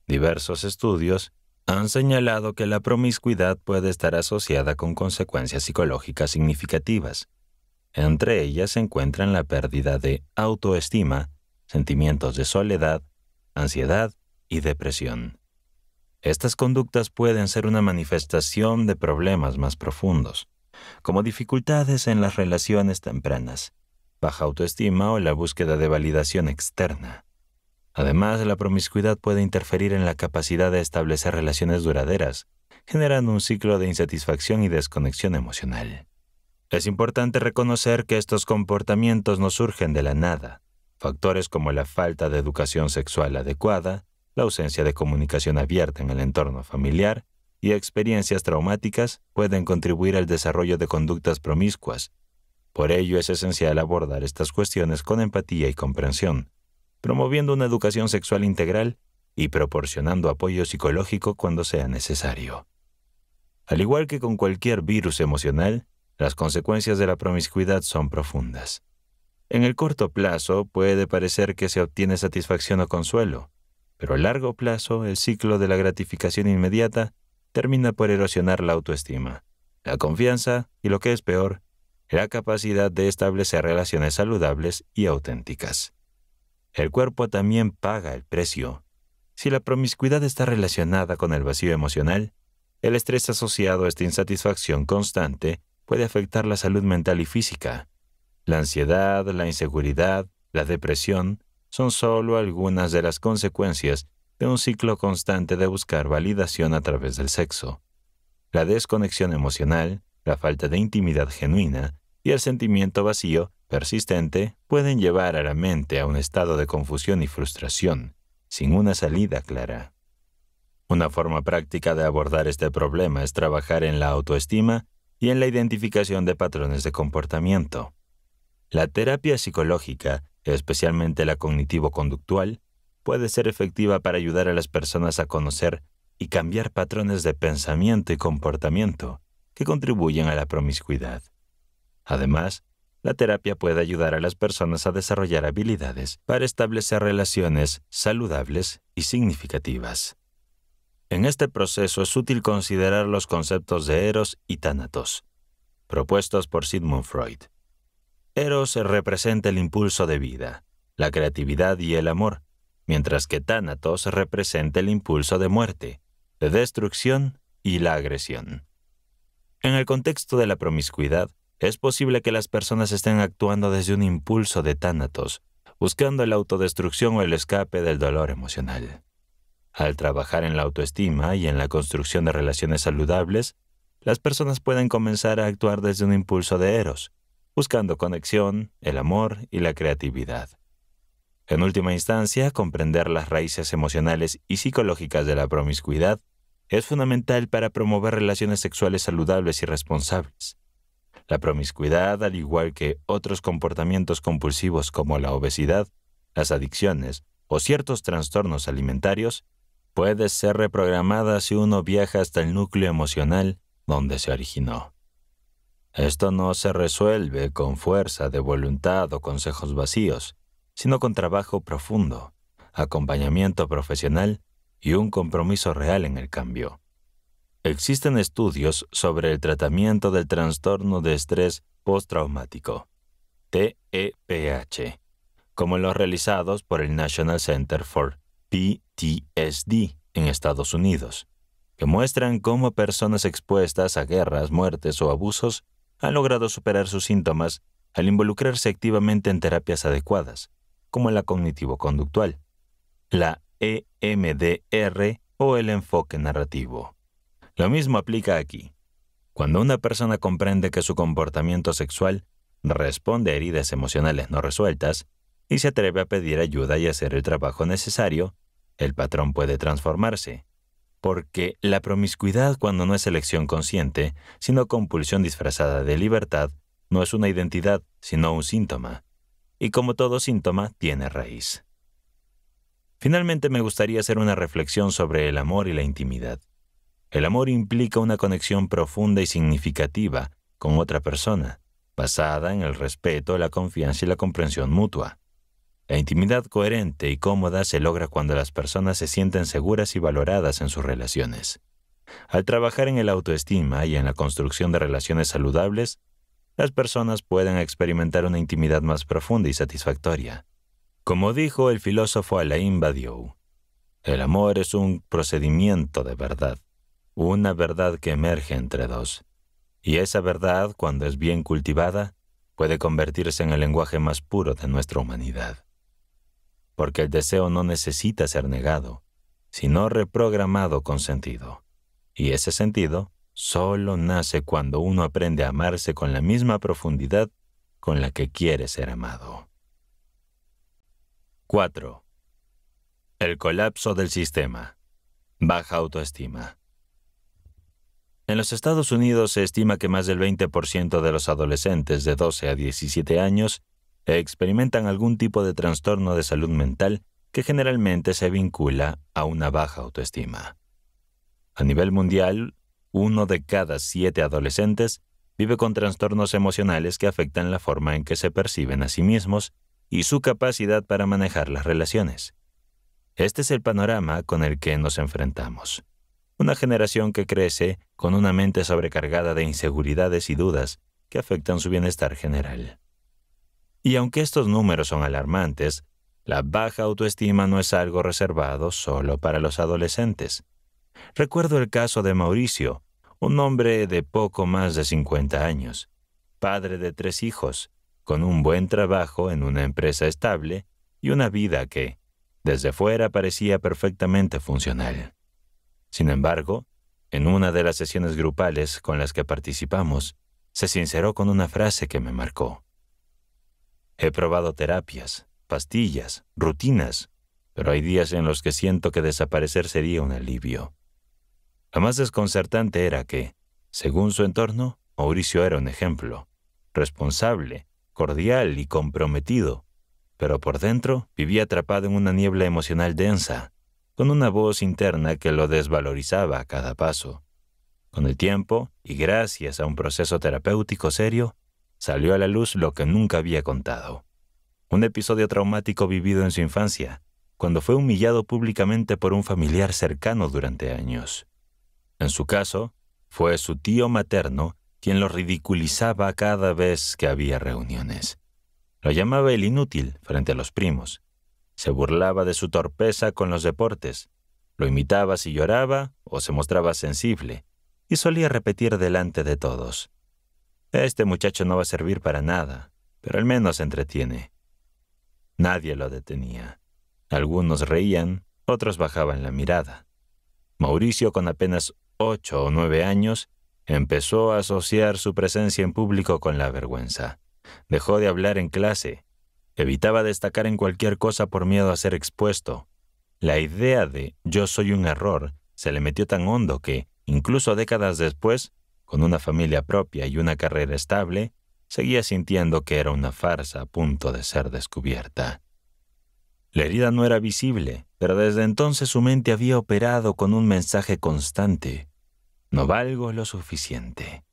Speaker 1: Diversos estudios han señalado que la promiscuidad puede estar asociada con consecuencias psicológicas significativas. Entre ellas se encuentran la pérdida de autoestima, sentimientos de soledad, ansiedad y depresión. Estas conductas pueden ser una manifestación de problemas más profundos, como dificultades en las relaciones tempranas, baja autoestima o la búsqueda de validación externa. Además, la promiscuidad puede interferir en la capacidad de establecer relaciones duraderas, generando un ciclo de insatisfacción y desconexión emocional. Es importante reconocer que estos comportamientos no surgen de la nada. Factores como la falta de educación sexual adecuada, la ausencia de comunicación abierta en el entorno familiar y experiencias traumáticas pueden contribuir al desarrollo de conductas promiscuas. Por ello es esencial abordar estas cuestiones con empatía y comprensión, promoviendo una educación sexual integral y proporcionando apoyo psicológico cuando sea necesario. Al igual que con cualquier virus emocional, las consecuencias de la promiscuidad son profundas. En el corto plazo puede parecer que se obtiene satisfacción o consuelo, pero a largo plazo el ciclo de la gratificación inmediata termina por erosionar la autoestima, la confianza y, lo que es peor, la capacidad de establecer relaciones saludables y auténticas. El cuerpo también paga el precio. Si la promiscuidad está relacionada con el vacío emocional, el estrés asociado a esta insatisfacción constante puede afectar la salud mental y física. La ansiedad, la inseguridad, la depresión son solo algunas de las consecuencias de un ciclo constante de buscar validación a través del sexo. La desconexión emocional, la falta de intimidad genuina y el sentimiento vacío persistente pueden llevar a la mente a un estado de confusión y frustración, sin una salida clara. Una forma práctica de abordar este problema es trabajar en la autoestima y en la identificación de patrones de comportamiento. La terapia psicológica, especialmente la cognitivo-conductual, puede ser efectiva para ayudar a las personas a conocer y cambiar patrones de pensamiento y comportamiento que contribuyen a la promiscuidad. Además, la terapia puede ayudar a las personas a desarrollar habilidades para establecer relaciones saludables y significativas. En este proceso es útil considerar los conceptos de Eros y Tánatos, propuestos por Sigmund Freud. Eros representa el impulso de vida, la creatividad y el amor, mientras que Tánatos representa el impulso de muerte, de destrucción y la agresión. En el contexto de la promiscuidad, es posible que las personas estén actuando desde un impulso de Tánatos, buscando la autodestrucción o el escape del dolor emocional. Al trabajar en la autoestima y en la construcción de relaciones saludables, las personas pueden comenzar a actuar desde un impulso de Eros, buscando conexión, el amor y la creatividad. En última instancia, comprender las raíces emocionales y psicológicas de la promiscuidad es fundamental para promover relaciones sexuales saludables y responsables. La promiscuidad, al igual que otros comportamientos compulsivos como la obesidad, las adicciones o ciertos trastornos alimentarios, puede ser reprogramada si uno viaja hasta el núcleo emocional donde se originó. Esto no se resuelve con fuerza de voluntad o consejos vacíos, sino con trabajo profundo, acompañamiento profesional y un compromiso real en el cambio. Existen estudios sobre el tratamiento del trastorno de estrés postraumático, TEPH, como los realizados por el National Center for PTSD en Estados Unidos, que muestran cómo personas expuestas a guerras, muertes o abusos han logrado superar sus síntomas al involucrarse activamente en terapias adecuadas, como la cognitivo-conductual, la EMDR o el enfoque narrativo. Lo mismo aplica aquí. Cuando una persona comprende que su comportamiento sexual responde a heridas emocionales no resueltas y se atreve a pedir ayuda y hacer el trabajo necesario, el patrón puede transformarse. Porque la promiscuidad, cuando no es elección consciente, sino compulsión disfrazada de libertad, no es una identidad, sino un síntoma. Y como todo síntoma, tiene raíz. Finalmente, me gustaría hacer una reflexión sobre el amor y la intimidad. El amor implica una conexión profunda y significativa con otra persona, basada en el respeto, la confianza y la comprensión mutua. La intimidad coherente y cómoda se logra cuando las personas se sienten seguras y valoradas en sus relaciones. Al trabajar en el autoestima y en la construcción de relaciones saludables, las personas pueden experimentar una intimidad más profunda y satisfactoria. Como dijo el filósofo Alain Badiou, el amor es un procedimiento de verdad, una verdad que emerge entre dos. Y esa verdad, cuando es bien cultivada, puede convertirse en el lenguaje más puro de nuestra humanidad. Porque el deseo no necesita ser negado, sino reprogramado con sentido. Y ese sentido solo nace cuando uno aprende a amarse con la misma profundidad con la que quiere ser amado. 4. El colapso del sistema. Baja autoestima. En los Estados Unidos se estima que más del 20% de los adolescentes de 12 a 17 años experimentan algún tipo de trastorno de salud mental que generalmente se vincula a una baja autoestima. A nivel mundial, 1 de cada 7 adolescentes vive con trastornos emocionales que afectan la forma en que se perciben a sí mismos y su capacidad para manejar las relaciones. Este es el panorama con el que nos enfrentamos. Una generación que crece con una mente sobrecargada de inseguridades y dudas que afectan su bienestar general. Y aunque estos números son alarmantes, la baja autoestima no es algo reservado solo para los adolescentes. Recuerdo el caso de Mauricio, un hombre de poco más de 50 años, padre de 3 hijos, con un buen trabajo en una empresa estable y una vida que, desde fuera, parecía perfectamente funcional. Sin embargo, en una de las sesiones grupales con las que participamos, se sinceró con una frase que me marcó. He probado terapias, pastillas, rutinas, pero hay días en los que siento que desaparecer sería un alivio. Lo más desconcertante era que, según su entorno, Mauricio era un ejemplo, responsable, cordial y comprometido, pero por dentro vivía atrapado en una niebla emocional densa, con una voz interna que lo desvalorizaba a cada paso. Con el tiempo, y gracias a un proceso terapéutico serio, salió a la luz lo que nunca había contado. Un episodio traumático vivido en su infancia, cuando fue humillado públicamente por un familiar cercano durante años. En su caso, fue su tío materno quien lo ridiculizaba cada vez que había reuniones. Lo llamaba el inútil frente a los primos. Se burlaba de su torpeza con los deportes. Lo imitaba si lloraba o se mostraba sensible, y solía repetir delante de todos: «Este muchacho no va a servir para nada, pero al menos se entretiene». Nadie lo detenía. Algunos reían, otros bajaban la mirada. Mauricio, con apenas 8 o 9 años, empezó a asociar su presencia en público con la vergüenza. Dejó de hablar en clase. Evitaba destacar en cualquier cosa por miedo a ser expuesto. La idea de «yo soy un error» se le metió tan hondo que, incluso décadas después, con una familia propia y una carrera estable, seguía sintiendo que era una farsa a punto de ser descubierta. La herida no era visible, pero desde entonces su mente había operado con un mensaje constante: «No valgo lo suficiente».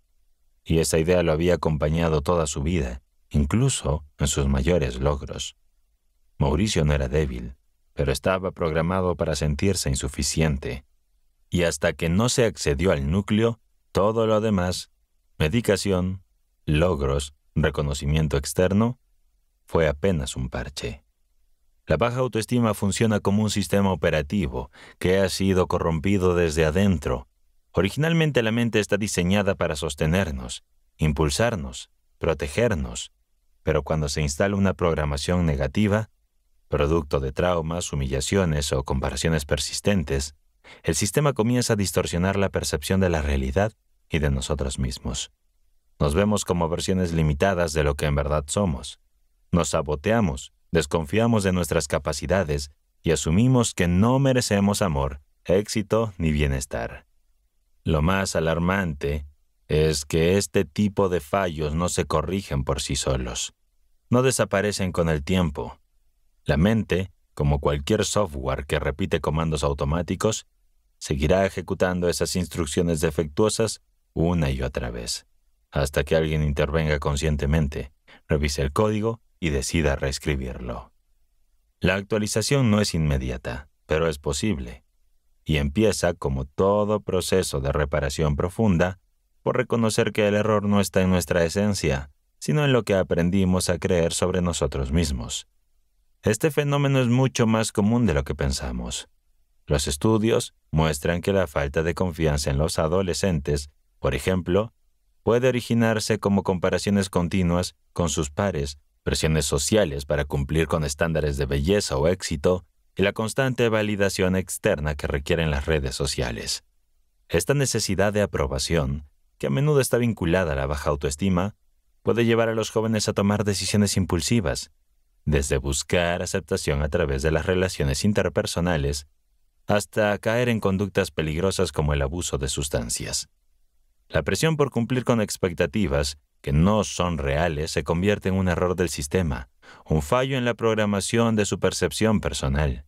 Speaker 1: Y esa idea lo había acompañado toda su vida, incluso en sus mayores logros. Mauricio no era débil, pero estaba programado para sentirse insuficiente. Y hasta que no se accedió al núcleo, todo lo demás, medicación, logros, reconocimiento externo, fue apenas un parche. La baja autoestima funciona como un sistema operativo que ha sido corrompido desde adentro. Originalmente la mente está diseñada para sostenernos, impulsarnos, protegernos, pero cuando se instala una programación negativa, producto de traumas, humillaciones o comparaciones persistentes, el sistema comienza a distorsionar la percepción de la realidad y de nosotros mismos. Nos vemos como versiones limitadas de lo que en verdad somos. Nos saboteamos, desconfiamos de nuestras capacidades y asumimos que no merecemos amor, éxito ni bienestar. Lo más alarmante es que este tipo de fallos no se corrigen por sí solos. No desaparecen con el tiempo. La mente, como cualquier software que repite comandos automáticos, seguirá ejecutando esas instrucciones defectuosas una y otra vez, hasta que alguien intervenga conscientemente, revise el código y decida reescribirlo. La actualización no es inmediata, pero es posible, y empieza, como todo proceso de reparación profunda, por reconocer que el error no está en nuestra esencia, sino en lo que aprendimos a creer sobre nosotros mismos. Este fenómeno es mucho más común de lo que pensamos. Los estudios muestran que la falta de confianza en los adolescentes, por ejemplo, puede originarse como comparaciones continuas con sus pares, presiones sociales para cumplir con estándares de belleza o éxito y la constante validación externa que requieren las redes sociales. Esta necesidad de aprobación, que a menudo está vinculada a la baja autoestima, puede llevar a los jóvenes a tomar decisiones impulsivas, desde buscar aceptación a través de las relaciones interpersonales hasta caer en conductas peligrosas como el abuso de sustancias. La presión por cumplir con expectativas que no son reales se convierte en un error del sistema, un fallo en la programación de su percepción personal.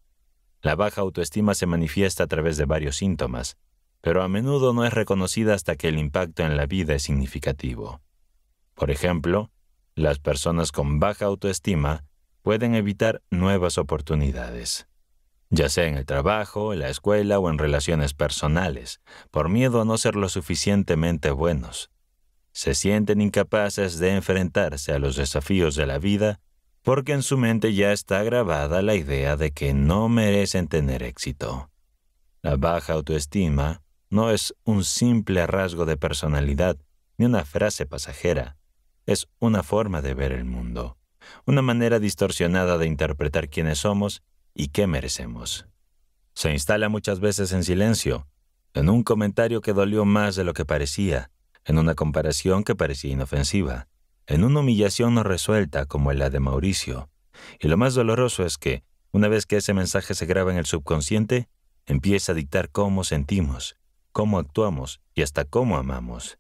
Speaker 1: La baja autoestima se manifiesta a través de varios síntomas, pero a menudo no es reconocida hasta que el impacto en la vida es significativo. Por ejemplo, las personas con baja autoestima pueden evitar nuevas oportunidades, ya sea en el trabajo, en la escuela o en relaciones personales, por miedo a no ser lo suficientemente buenos. Se sienten incapaces de enfrentarse a los desafíos de la vida porque en su mente ya está grabada la idea de que no merecen tener éxito. La baja autoestima no es un simple rasgo de personalidad ni una frase pasajera. Es una forma de ver el mundo, una manera distorsionada de interpretar quiénes somos y qué merecemos. Se instala muchas veces en silencio, en un comentario que dolió más de lo que parecía, en una comparación que parecía inofensiva, en una humillación no resuelta como la de Mauricio. Y lo más doloroso es que, una vez que ese mensaje se graba en el subconsciente, empieza a dictar cómo sentimos, cómo actuamos y hasta cómo amamos.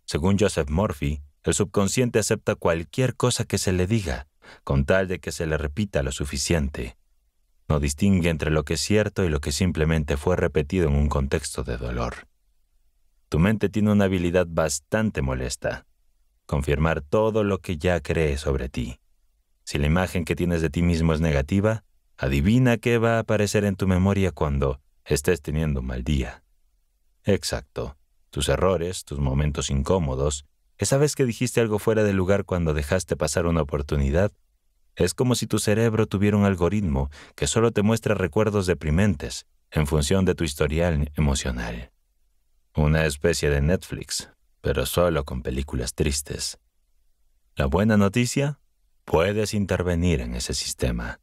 Speaker 1: Según Joseph Murphy, el subconsciente acepta cualquier cosa que se le diga, con tal de que se le repita lo suficiente. No distingue entre lo que es cierto y lo que simplemente fue repetido en un contexto de dolor. Tu mente tiene una habilidad bastante molesta: confirmar todo lo que ya crees sobre ti. Si la imagen que tienes de ti mismo es negativa, adivina qué va a aparecer en tu memoria cuando estés teniendo un mal día. Exacto. Tus errores, tus momentos incómodos, esa vez que dijiste algo fuera de lugar cuando dejaste pasar una oportunidad, es como si tu cerebro tuviera un algoritmo que solo te muestra recuerdos deprimentes en función de tu historial emocional. Una especie de Netflix, pero solo con películas tristes. La buena noticia: puedes intervenir en ese sistema.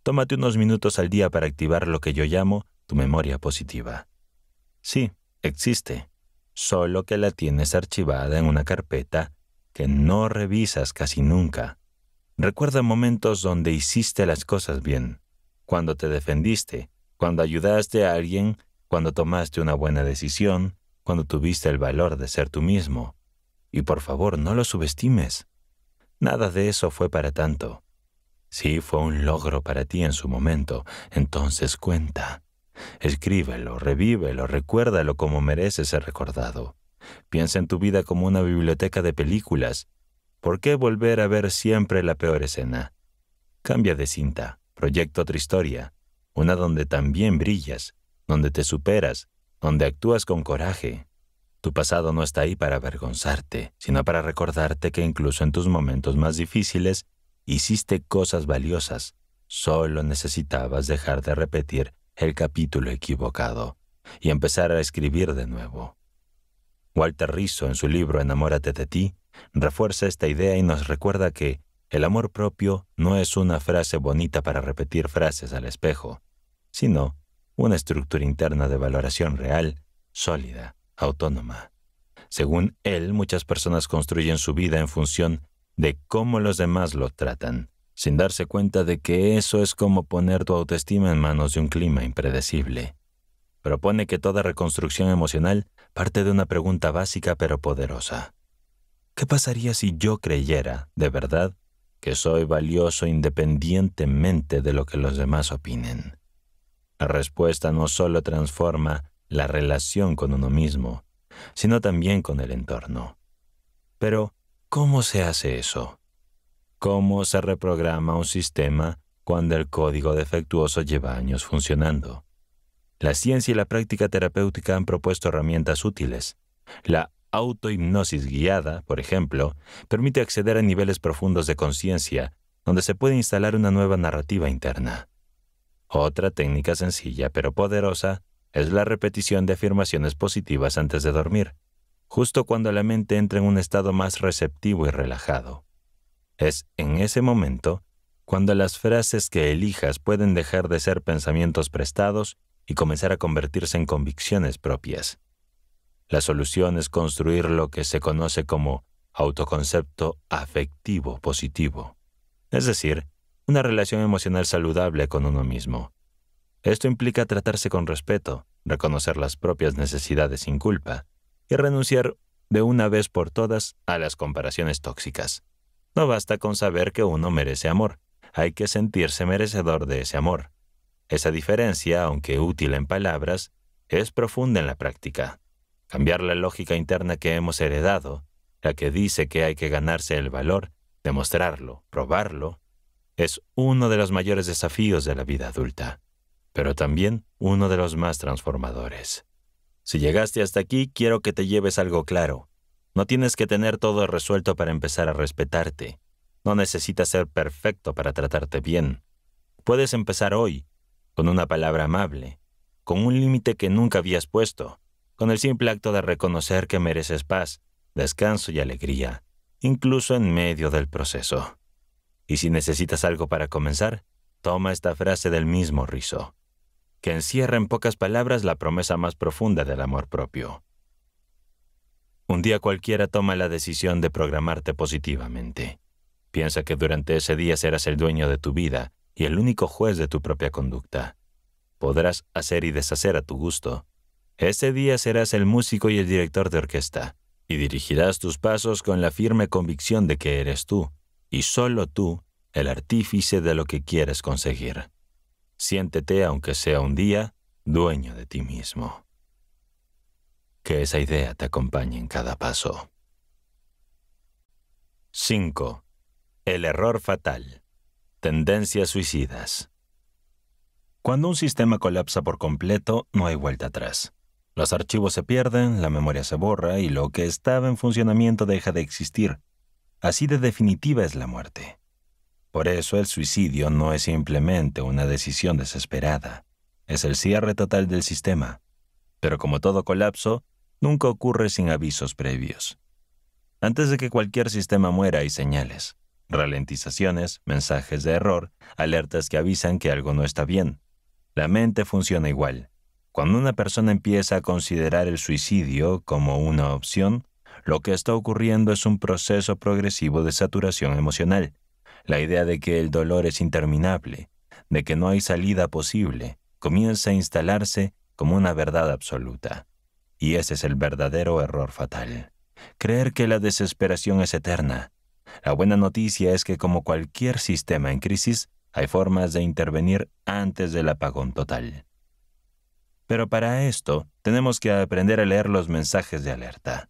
Speaker 1: Tómate unos minutos al día para activar lo que yo llamo tu memoria positiva. Sí, existe, solo que la tienes archivada en una carpeta que no revisas casi nunca. Recuerda momentos donde hiciste las cosas bien, cuando te defendiste, cuando ayudaste a alguien, cuando tomaste una buena decisión, cuando tuviste el valor de ser tú mismo. Y por favor, no lo subestimes. Nada de eso fue para tanto. Sí, fue un logro para ti en su momento, entonces cuenta. Escríbelo, revívelo, recuérdalo como merece ser recordado. Piensa en tu vida como una biblioteca de películas. ¿Por qué volver a ver siempre la peor escena? Cambia de cinta, proyecta otra historia, una donde también brillas, donde te superas, donde actúas con coraje. Tu pasado no está ahí para avergonzarte, sino para recordarte que incluso en tus momentos más difíciles hiciste cosas valiosas. Solo necesitabas dejar de repetir el capítulo equivocado y empezar a escribir de nuevo. Walter Rizzo, en su libro Enamórate de ti, refuerza esta idea y nos recuerda que el amor propio no es una frase bonita para repetir frases al espejo, sino una estructura interna de valoración real, sólida, autónoma. Según él, muchas personas construyen su vida en función de cómo los demás lo tratan, sin darse cuenta de que eso es como poner tu autoestima en manos de un clima impredecible. propone que toda reconstrucción emocional parte de una pregunta básica pero poderosa. ¿Qué pasaría si yo creyera, de verdad, que soy valioso independientemente de lo que los demás opinen? La respuesta no solo transforma la relación con uno mismo, sino también con el entorno. Pero, ¿cómo se hace eso? ¿Cómo se reprograma un sistema cuando el código defectuoso lleva años funcionando? La ciencia y la práctica terapéutica han propuesto herramientas útiles. La autohipnosis guiada, por ejemplo, permite acceder a niveles profundos de conciencia, donde se puede instalar una nueva narrativa interna. Otra técnica sencilla pero poderosa es la repetición de afirmaciones positivas antes de dormir, justo cuando la mente entra en un estado más receptivo y relajado. Es en ese momento cuando las frases que elijas pueden dejar de ser pensamientos prestados y comenzar a convertirse en convicciones propias. La solución es construir lo que se conoce como autoconcepto afectivo positivo, es decir, una relación emocional saludable con uno mismo. Esto implica tratarse con respeto, reconocer las propias necesidades sin culpa y renunciar de una vez por todas a las comparaciones tóxicas. No basta con saber que uno merece amor, hay que sentirse merecedor de ese amor. Esa diferencia, aunque útil en palabras, es profunda en la práctica. Cambiar la lógica interna que hemos heredado, la que dice que hay que ganarse el valor, demostrarlo, probarlo, es uno de los mayores desafíos de la vida adulta, pero también uno de los más transformadores. Si llegaste hasta aquí, quiero que te lleves algo claro. No tienes que tener todo resuelto para empezar a respetarte. No necesitas ser perfecto para tratarte bien. Puedes empezar hoy, con una palabra amable, con un límite que nunca habías puesto, con el simple acto de reconocer que mereces paz, descanso y alegría, incluso en medio del proceso. Y si necesitas algo para comenzar, toma esta frase del mismo Rizzo, que encierra en pocas palabras la promesa más profunda del amor propio. Un día cualquiera toma la decisión de programarte positivamente. Piensa que durante ese día serás el dueño de tu vida y el único juez de tu propia conducta. Podrás hacer y deshacer a tu gusto. Ese día serás el músico y el director de orquesta, y dirigirás tus pasos con la firme convicción de que eres tú, y solo tú, el artífice de lo que quieres conseguir. Siéntete, aunque sea un día, dueño de ti mismo. Que esa idea te acompañe en cada paso. 5. El error fatal. Tendencias suicidas. Cuando un sistema colapsa por completo, no hay vuelta atrás. Los archivos se pierden, la memoria se borra y lo que estaba en funcionamiento deja de existir. Así de definitiva es la muerte. Por eso el suicidio no es simplemente una decisión desesperada. Es el cierre total del sistema. Pero como todo colapso, nunca ocurre sin avisos previos. Antes de que cualquier sistema muera hay señales, ralentizaciones, mensajes de error, alertas que avisan que algo no está bien. La mente funciona igual. Cuando una persona empieza a considerar el suicidio como una opción, lo que está ocurriendo es un proceso progresivo de saturación emocional. La idea de que el dolor es interminable, de que no hay salida posible, comienza a instalarse como una verdad absoluta. Y ese es el verdadero error fatal. Creer que la desesperación es eterna. La buena noticia es que como cualquier sistema en crisis, hay formas de intervenir antes del apagón total. Pero para esto, tenemos que aprender a leer los mensajes de alerta.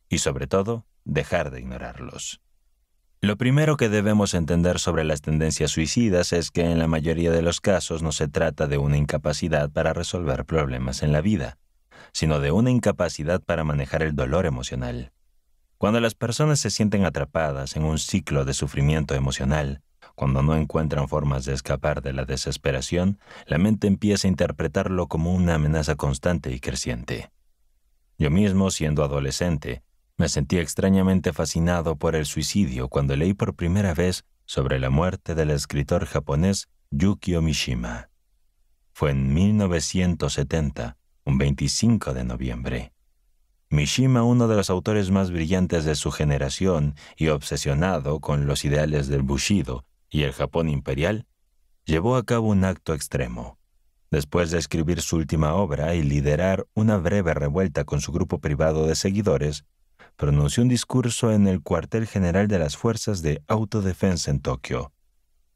Speaker 1: Y sobre todo, dejar de ignorarlos. Lo primero que debemos entender sobre las tendencias suicidas es que en la mayoría de los casos no se trata de una incapacidad para resolver problemas en la vida, sino de una incapacidad para manejar el dolor emocional. Cuando las personas se sienten atrapadas en un ciclo de sufrimiento emocional, cuando no encuentran formas de escapar de la desesperación, la mente empieza a interpretarlo como una amenaza constante y creciente. Yo mismo, siendo adolescente, me sentí extrañamente fascinado por el suicidio cuando leí por primera vez sobre la muerte del escritor japonés Yukio Mishima. Fue en 1970, un 25 de noviembre. Mishima, uno de los autores más brillantes de su generación y obsesionado con los ideales del Bushido y el Japón imperial, llevó a cabo un acto extremo. Después de escribir su última obra y liderar una breve revuelta con su grupo privado de seguidores, pronunció un discurso en el cuartel general de las Fuerzas de Autodefensa en Tokio.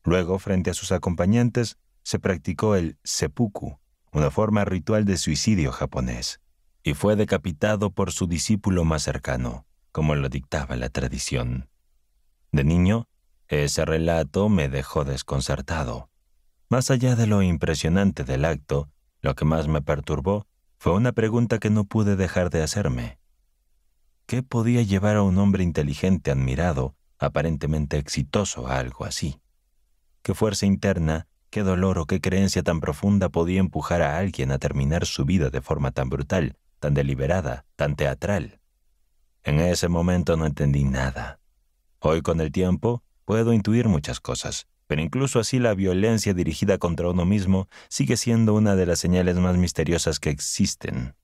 Speaker 1: Luego, frente a sus acompañantes, se practicó el seppuku, una forma ritual de suicidio japonés, y fue decapitado por su discípulo más cercano, como lo dictaba la tradición. De niño, ese relato me dejó desconcertado. Más allá de lo impresionante del acto, lo que más me perturbó fue una pregunta que no pude dejar de hacerme. ¿Qué podía llevar a un hombre inteligente, admirado, aparentemente exitoso a algo así? ¿Qué fuerza interna, qué dolor o qué creencia tan profunda podía empujar a alguien a terminar su vida de forma tan brutal, tan deliberada, tan teatral? En ese momento no entendí nada. Hoy, con el tiempo, puedo intuir muchas cosas, pero incluso así la violencia dirigida contra uno mismo sigue siendo una de las señales más misteriosas que existen.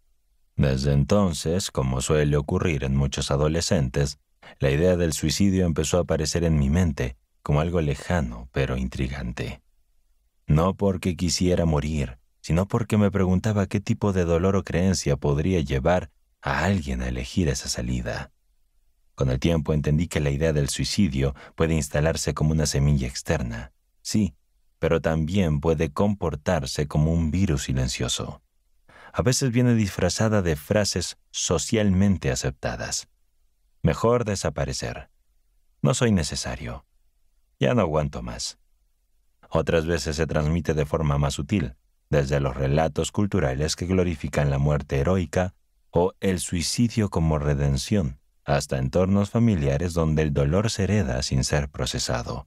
Speaker 1: Desde entonces, como suele ocurrir en muchos adolescentes, la idea del suicidio empezó a aparecer en mi mente como algo lejano pero intrigante. No porque quisiera morir, sino porque me preguntaba qué tipo de dolor o creencia podría llevar a alguien a elegir esa salida. Con el tiempo entendí que la idea del suicidio puede instalarse como una semilla externa, sí, pero también puede comportarse como un virus silencioso. A veces viene disfrazada de frases socialmente aceptadas. Mejor desaparecer. No soy necesario. Ya no aguanto más. Otras veces se transmite de forma más sutil, desde los relatos culturales que glorifican la muerte heroica o el suicidio como redención, hasta entornos familiares donde el dolor se hereda sin ser procesado.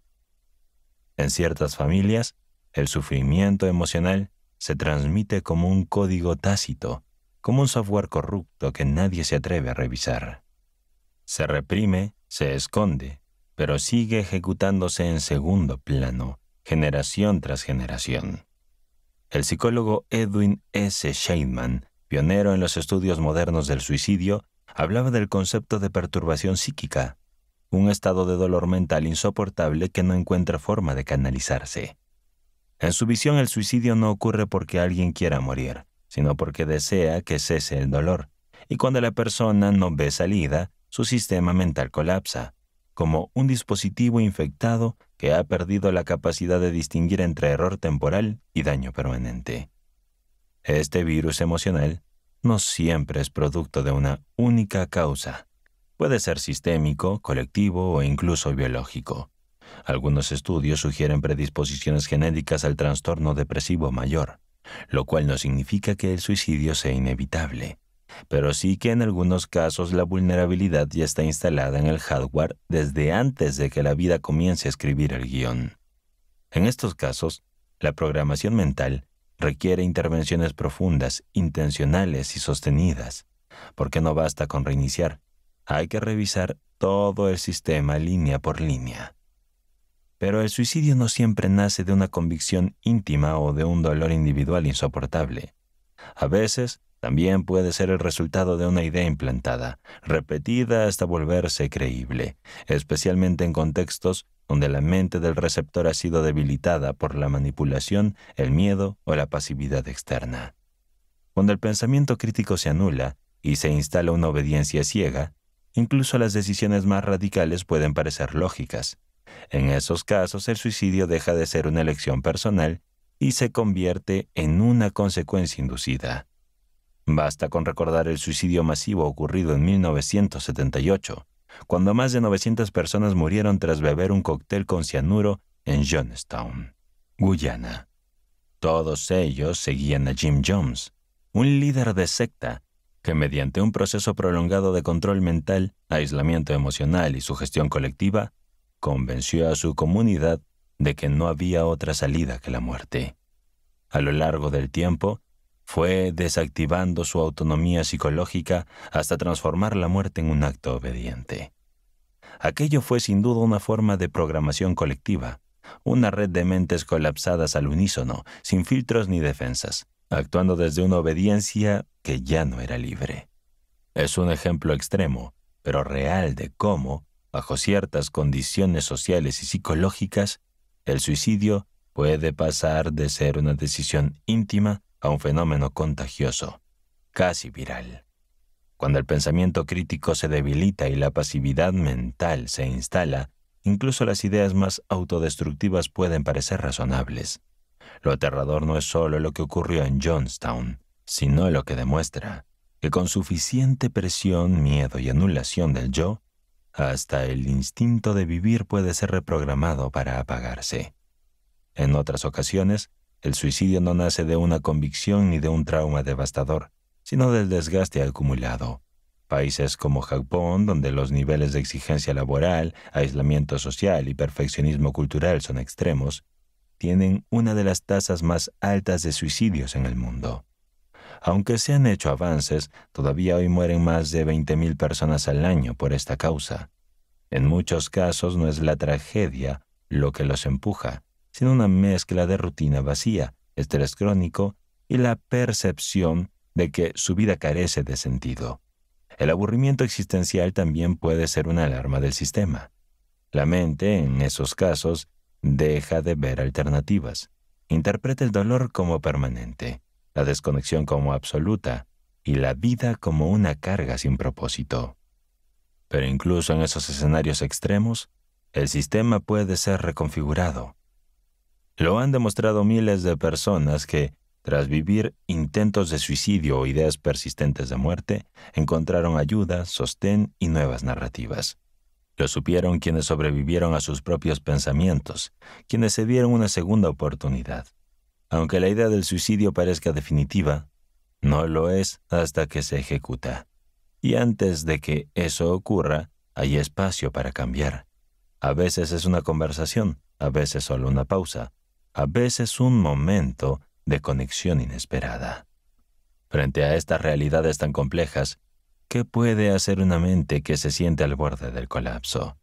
Speaker 1: En ciertas familias, el sufrimiento emocional se transmite como un código tácito, como un software corrupto que nadie se atreve a revisar. Se reprime, se esconde, pero sigue ejecutándose en segundo plano, generación tras generación. El psicólogo Edwin S. Scheidman, pionero en los estudios modernos del suicidio, hablaba del concepto de perturbación psíquica, un estado de dolor mental insoportable que no encuentra forma de canalizarse. En su visión, el suicidio no ocurre porque alguien quiera morir, sino porque desea que cese el dolor, y cuando la persona no ve salida, su sistema mental colapsa, como un dispositivo infectado que ha perdido la capacidad de distinguir entre error temporal y daño permanente. Este virus emocional no siempre es producto de una única causa. Puede ser sistémico, colectivo o incluso biológico. Algunos estudios sugieren predisposiciones genéticas al trastorno depresivo mayor, lo cual no significa que el suicidio sea inevitable, pero sí que en algunos casos la vulnerabilidad ya está instalada en el hardware desde antes de que la vida comience a escribir el guión. En estos casos, la programación mental requiere intervenciones profundas, intencionales y sostenidas, porque no basta con reiniciar, hay que revisar todo el sistema línea por línea. Pero el suicidio no siempre nace de una convicción íntima o de un dolor individual insoportable. A veces, también puede ser el resultado de una idea implantada, repetida hasta volverse creíble, especialmente en contextos donde la mente del receptor ha sido debilitada por la manipulación, el miedo o la pasividad externa. Cuando el pensamiento crítico se anula y se instala una obediencia ciega, incluso las decisiones más radicales pueden parecer lógicas. En esos casos, el suicidio deja de ser una elección personal y se convierte en una consecuencia inducida. Basta con recordar el suicidio masivo ocurrido en 1978, cuando más de 900 personas murieron tras beber un cóctel con cianuro en Johnstown, Guyana. Todos ellos seguían a Jim Jones, un líder de secta que mediante un proceso prolongado de control mental, aislamiento emocional y sugestión colectiva, convenció a su comunidad de que no había otra salida que la muerte. A lo largo del tiempo, fue desactivando su autonomía psicológica hasta transformar la muerte en un acto obediente. Aquello fue sin duda una forma de programación colectiva, una red de mentes colapsadas al unísono, sin filtros ni defensas, actuando desde una obediencia que ya no era libre. Es un ejemplo extremo, pero real de cómo, bajo ciertas condiciones sociales y psicológicas, el suicidio puede pasar de ser una decisión íntima a un fenómeno contagioso, casi viral. Cuando el pensamiento crítico se debilita y la pasividad mental se instala, incluso las ideas más autodestructivas pueden parecer razonables. Lo aterrador no es solo lo que ocurrió en Johnstown, sino lo que demuestra que con suficiente presión, miedo y anulación del yo, hasta el instinto de vivir puede ser reprogramado para apagarse. En otras ocasiones, el suicidio no nace de una convicción ni de un trauma devastador, sino del desgaste acumulado. Países como Japón, donde los niveles de exigencia laboral, aislamiento social y perfeccionismo cultural son extremos, tienen una de las tasas más altas de suicidios en el mundo. Aunque se han hecho avances, todavía hoy mueren más de 20.000 personas al año por esta causa. En muchos casos no es la tragedia lo que los empuja, sino una mezcla de rutina vacía, estrés crónico y la percepción de que su vida carece de sentido. El aburrimiento existencial también puede ser una alarma del sistema. La mente, en esos casos, deja de ver alternativas. Interpreta el dolor como permanente, la desconexión como absoluta y la vida como una carga sin propósito. Pero incluso en esos escenarios extremos, el sistema puede ser reconfigurado. Lo han demostrado miles de personas que, tras vivir intentos de suicidio o ideas persistentes de muerte, encontraron ayuda, sostén y nuevas narrativas. Lo supieron quienes sobrevivieron a sus propios pensamientos, quienes se dieron una segunda oportunidad. Aunque la idea del suicidio parezca definitiva, no lo es hasta que se ejecuta. Y antes de que eso ocurra, hay espacio para cambiar. A veces es una conversación, a veces solo una pausa, a veces un momento de conexión inesperada. Frente a estas realidades tan complejas, ¿qué puede hacer una mente que se siente al borde del colapso?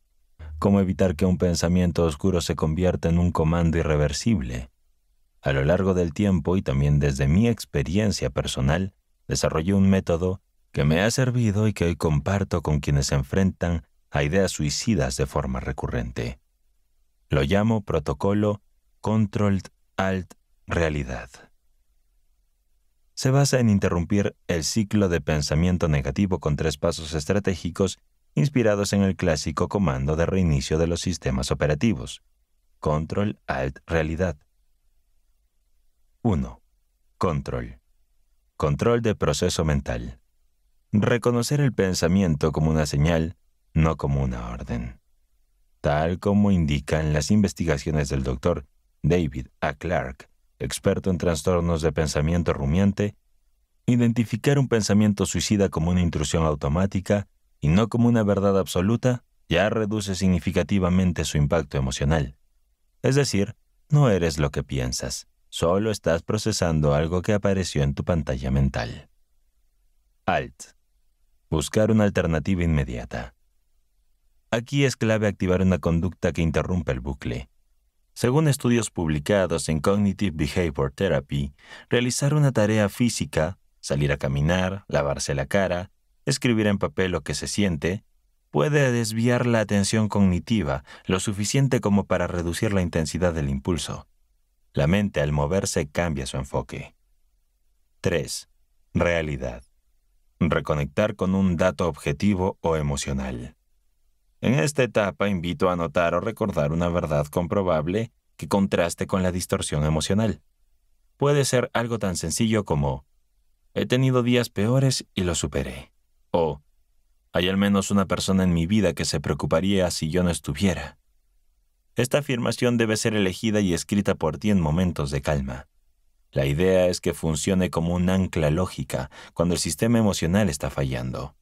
Speaker 1: ¿Cómo evitar que un pensamiento oscuro se convierta en un comando irreversible? A lo largo del tiempo y también desde mi experiencia personal, desarrollé un método que me ha servido y que hoy comparto con quienes se enfrentan a ideas suicidas de forma recurrente. Lo llamo protocolo Control-Alt-Realidad. Se basa en interrumpir el ciclo de pensamiento negativo con 3 pasos estratégicos inspirados en el clásico comando de reinicio de los sistemas operativos. Control-Alt-Realidad. 1. Control. Control de proceso mental. Reconocer el pensamiento como una señal, no como una orden. Tal como indican las investigaciones del Dr. David A. Clark, experto en trastornos de pensamiento rumiante, identificar un pensamiento suicida como una intrusión automática y no como una verdad absoluta ya reduce significativamente su impacto emocional. Es decir, no eres lo que piensas, solo estás procesando algo que apareció en tu pantalla mental. Alt. Buscar una alternativa inmediata. Aquí es clave activar una conducta que interrumpe el bucle. Según estudios publicados en Cognitive Behavior Therapy, realizar una tarea física, salir a caminar, lavarse la cara, escribir en papel lo que se siente, puede desviar la atención cognitiva lo suficiente como para reducir la intensidad del impulso. La mente al moverse cambia su enfoque. 3. Realidad. Reconectar con un dato objetivo o emocional. En esta etapa invito a anotar o recordar una verdad comprobable que contraste con la distorsión emocional. Puede ser algo tan sencillo como: he tenido días peores y los superé. O hay al menos una persona en mi vida que se preocuparía si yo no estuviera. Esta afirmación debe ser elegida y escrita por ti en momentos de calma. La idea es que funcione como un ancla lógica cuando el sistema emocional está fallando.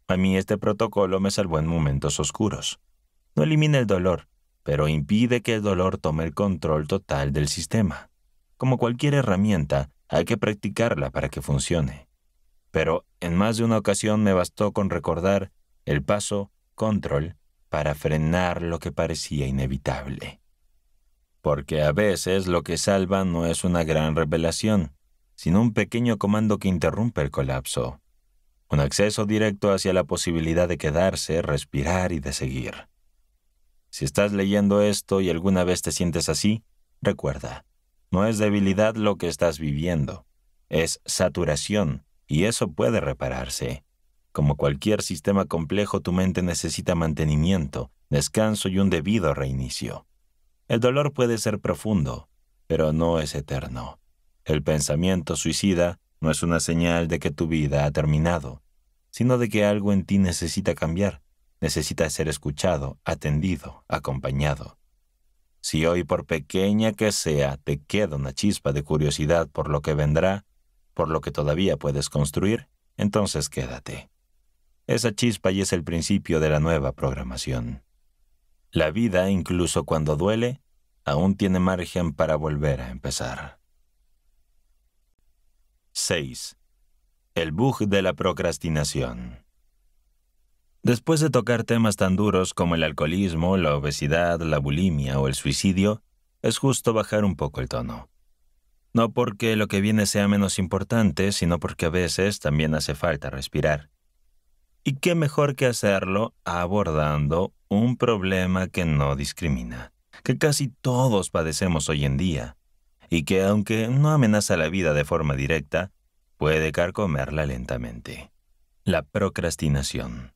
Speaker 1: A mí este protocolo me salvó en momentos oscuros. No elimina el dolor, pero impide que el dolor tome el control total del sistema. Como cualquier herramienta, hay que practicarla para que funcione. Pero en más de una ocasión me bastó con recordar el paso control para frenar lo que parecía inevitable. Porque a veces lo que salva no es una gran revelación, sino un pequeño comando que interrumpe el colapso. Un acceso directo hacia la posibilidad de quedarse, respirar y de seguir. Si estás leyendo esto y alguna vez te sientes así, Recuerda, no es debilidad lo que estás viviendo, es saturación, y eso puede repararse. Como cualquier sistema complejo, tu mente necesita mantenimiento, descanso y un debido reinicio. El dolor puede ser profundo, pero no es eterno. El pensamiento suicida no es una señal de que tu vida ha terminado, sino de que algo en ti necesita cambiar, necesita ser escuchado, atendido, acompañado. Si hoy, por pequeña que sea, te queda una chispa de curiosidad por lo que vendrá, por lo que todavía puedes construir, entonces quédate. Esa chispa ya es el principio de la nueva programación. La vida, incluso cuando duele, aún tiene margen para volver a empezar. 6. El bug de la procrastinación. Después de tocar temas tan duros como el alcoholismo, la obesidad, la bulimia o el suicidio, es justo bajar un poco el tono. No porque lo que viene sea menos importante, sino porque a veces también hace falta respirar. ¿Y qué mejor que hacerlo abordando un problema que no discrimina, que casi todos padecemos hoy en día, y que aunque no amenaza la vida de forma directa, puede carcomerla lentamente? La procrastinación.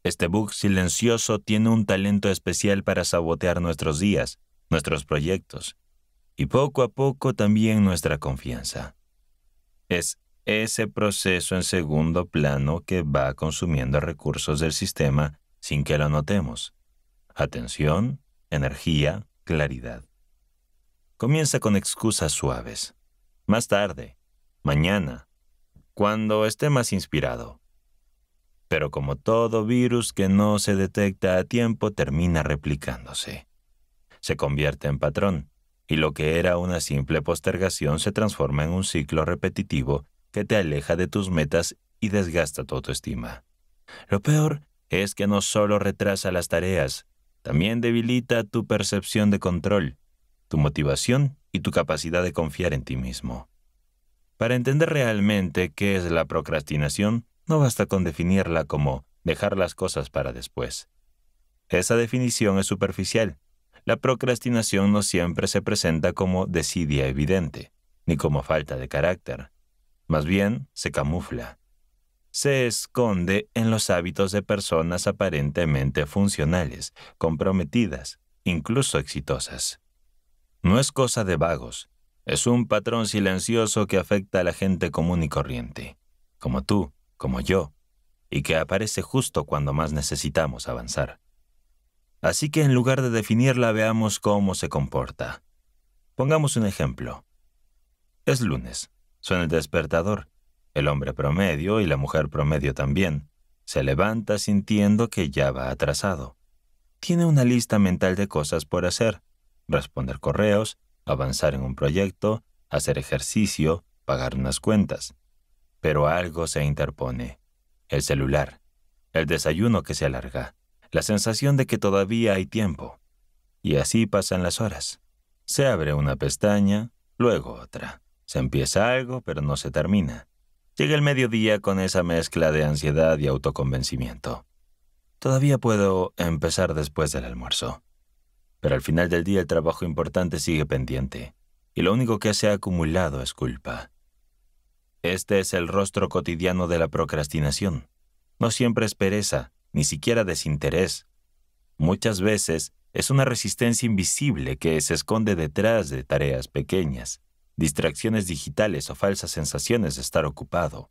Speaker 1: Este bug silencioso tiene un talento especial para sabotear nuestros días, nuestros proyectos, y poco a poco también nuestra confianza. Es ese proceso en segundo plano que va consumiendo recursos del sistema sin que lo notemos. Atención, energía, claridad. Comienza con excusas suaves. Más tarde, mañana, cuando esté más inspirado. Pero como todo virus que no se detecta a tiempo, termina replicándose. Se convierte en patrón, y lo que era una simple postergación se transforma en un ciclo repetitivo que te aleja de tus metas y desgasta tu autoestima. Lo peor es que no solo retrasa las tareas, también debilita tu percepción de control, tu motivación y tu capacidad de confiar en ti mismo. Para entender realmente qué es la procrastinación, no basta con definirla como dejar las cosas para después. Esa definición es superficial. La procrastinación no siempre se presenta como desidia evidente, ni como falta de carácter. Más bien, se camufla. Se esconde en los hábitos de personas aparentemente funcionales, comprometidas, incluso exitosas. No es cosa de vagos, es un patrón silencioso que afecta a la gente común y corriente, como tú, como yo, y que aparece justo cuando más necesitamos avanzar. Así que en lugar de definirla, veamos cómo se comporta. Pongamos un ejemplo. Es lunes, suena el despertador. El hombre promedio y la mujer promedio también se levanta sintiendo que ya va atrasado. Tiene una lista mental de cosas por hacer: responder correos, avanzar en un proyecto, hacer ejercicio, pagar unas cuentas. Pero algo se interpone. El celular, el desayuno que se alarga, la sensación de que todavía hay tiempo. Y así pasan las horas. Se abre una pestaña, luego otra. Se empieza algo, pero no se termina. Llega el mediodía con esa mezcla de ansiedad y autoconvencimiento. Todavía puedo empezar después del almuerzo. Pero al final del día el trabajo importante sigue pendiente, y lo único que se ha acumulado es culpa. Este es el rostro cotidiano de la procrastinación. No siempre es pereza, ni siquiera desinterés. Muchas veces es una resistencia invisible que se esconde detrás de tareas pequeñas, distracciones digitales o falsas sensaciones de estar ocupado.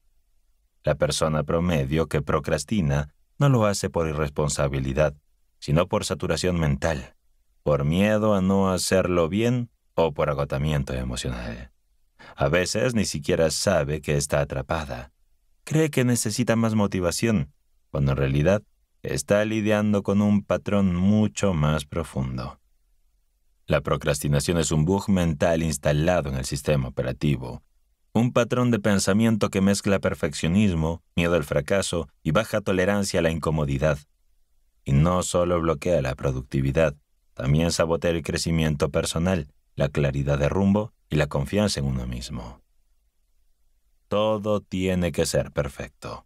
Speaker 1: La persona promedio que procrastina no lo hace por irresponsabilidad, sino por saturación mental, por miedo a no hacerlo bien o por agotamiento emocional. A veces ni siquiera sabe que está atrapada. Cree que necesita más motivación, cuando en realidad está lidiando con un patrón mucho más profundo. La procrastinación es un bug mental instalado en el sistema operativo, un patrón de pensamiento que mezcla perfeccionismo, miedo al fracaso y baja tolerancia a la incomodidad. Y no solo bloquea la productividad, también sabotea el crecimiento personal, la claridad de rumbo y la confianza en uno mismo. Todo tiene que ser perfecto.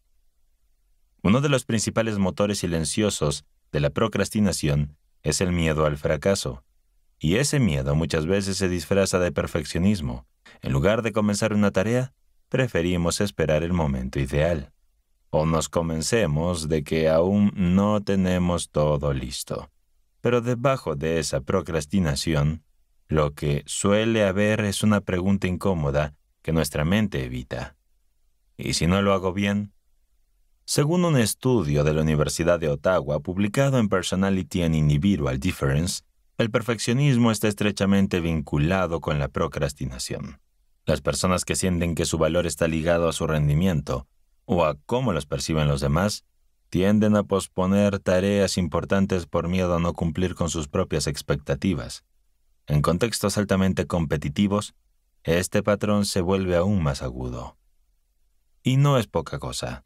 Speaker 1: Uno de los principales motores silenciosos de la procrastinación es el miedo al fracaso. Y ese miedo muchas veces se disfraza de perfeccionismo. En lugar de comenzar una tarea, preferimos esperar el momento ideal. O nos convencemos de que aún no tenemos todo listo. Pero debajo de esa procrastinación, lo que suele haber es una pregunta incómoda que nuestra mente evita. ¿Y si no lo hago bien? Según un estudio de la Universidad de Ottawa publicado en Personality and Individual Difference, el perfeccionismo está estrechamente vinculado con la procrastinación. Las personas que sienten que su valor está ligado a su rendimiento o a cómo los perciben los demás, tienden a posponer tareas importantes por miedo a no cumplir con sus propias expectativas. En contextos altamente competitivos, este patrón se vuelve aún más agudo. Y no es poca cosa.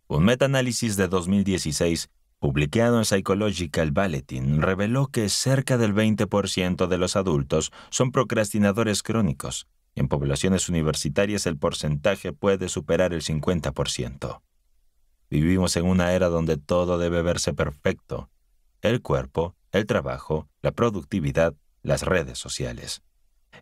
Speaker 1: Un metaanálisis de 2016, publicado en Psychological Bulletin, reveló que cerca del 20% de los adultos son procrastinadores crónicos. En poblaciones universitarias el porcentaje puede superar el 50%. Vivimos en una era donde todo debe verse perfecto: el cuerpo, el trabajo, la productividad, las redes sociales.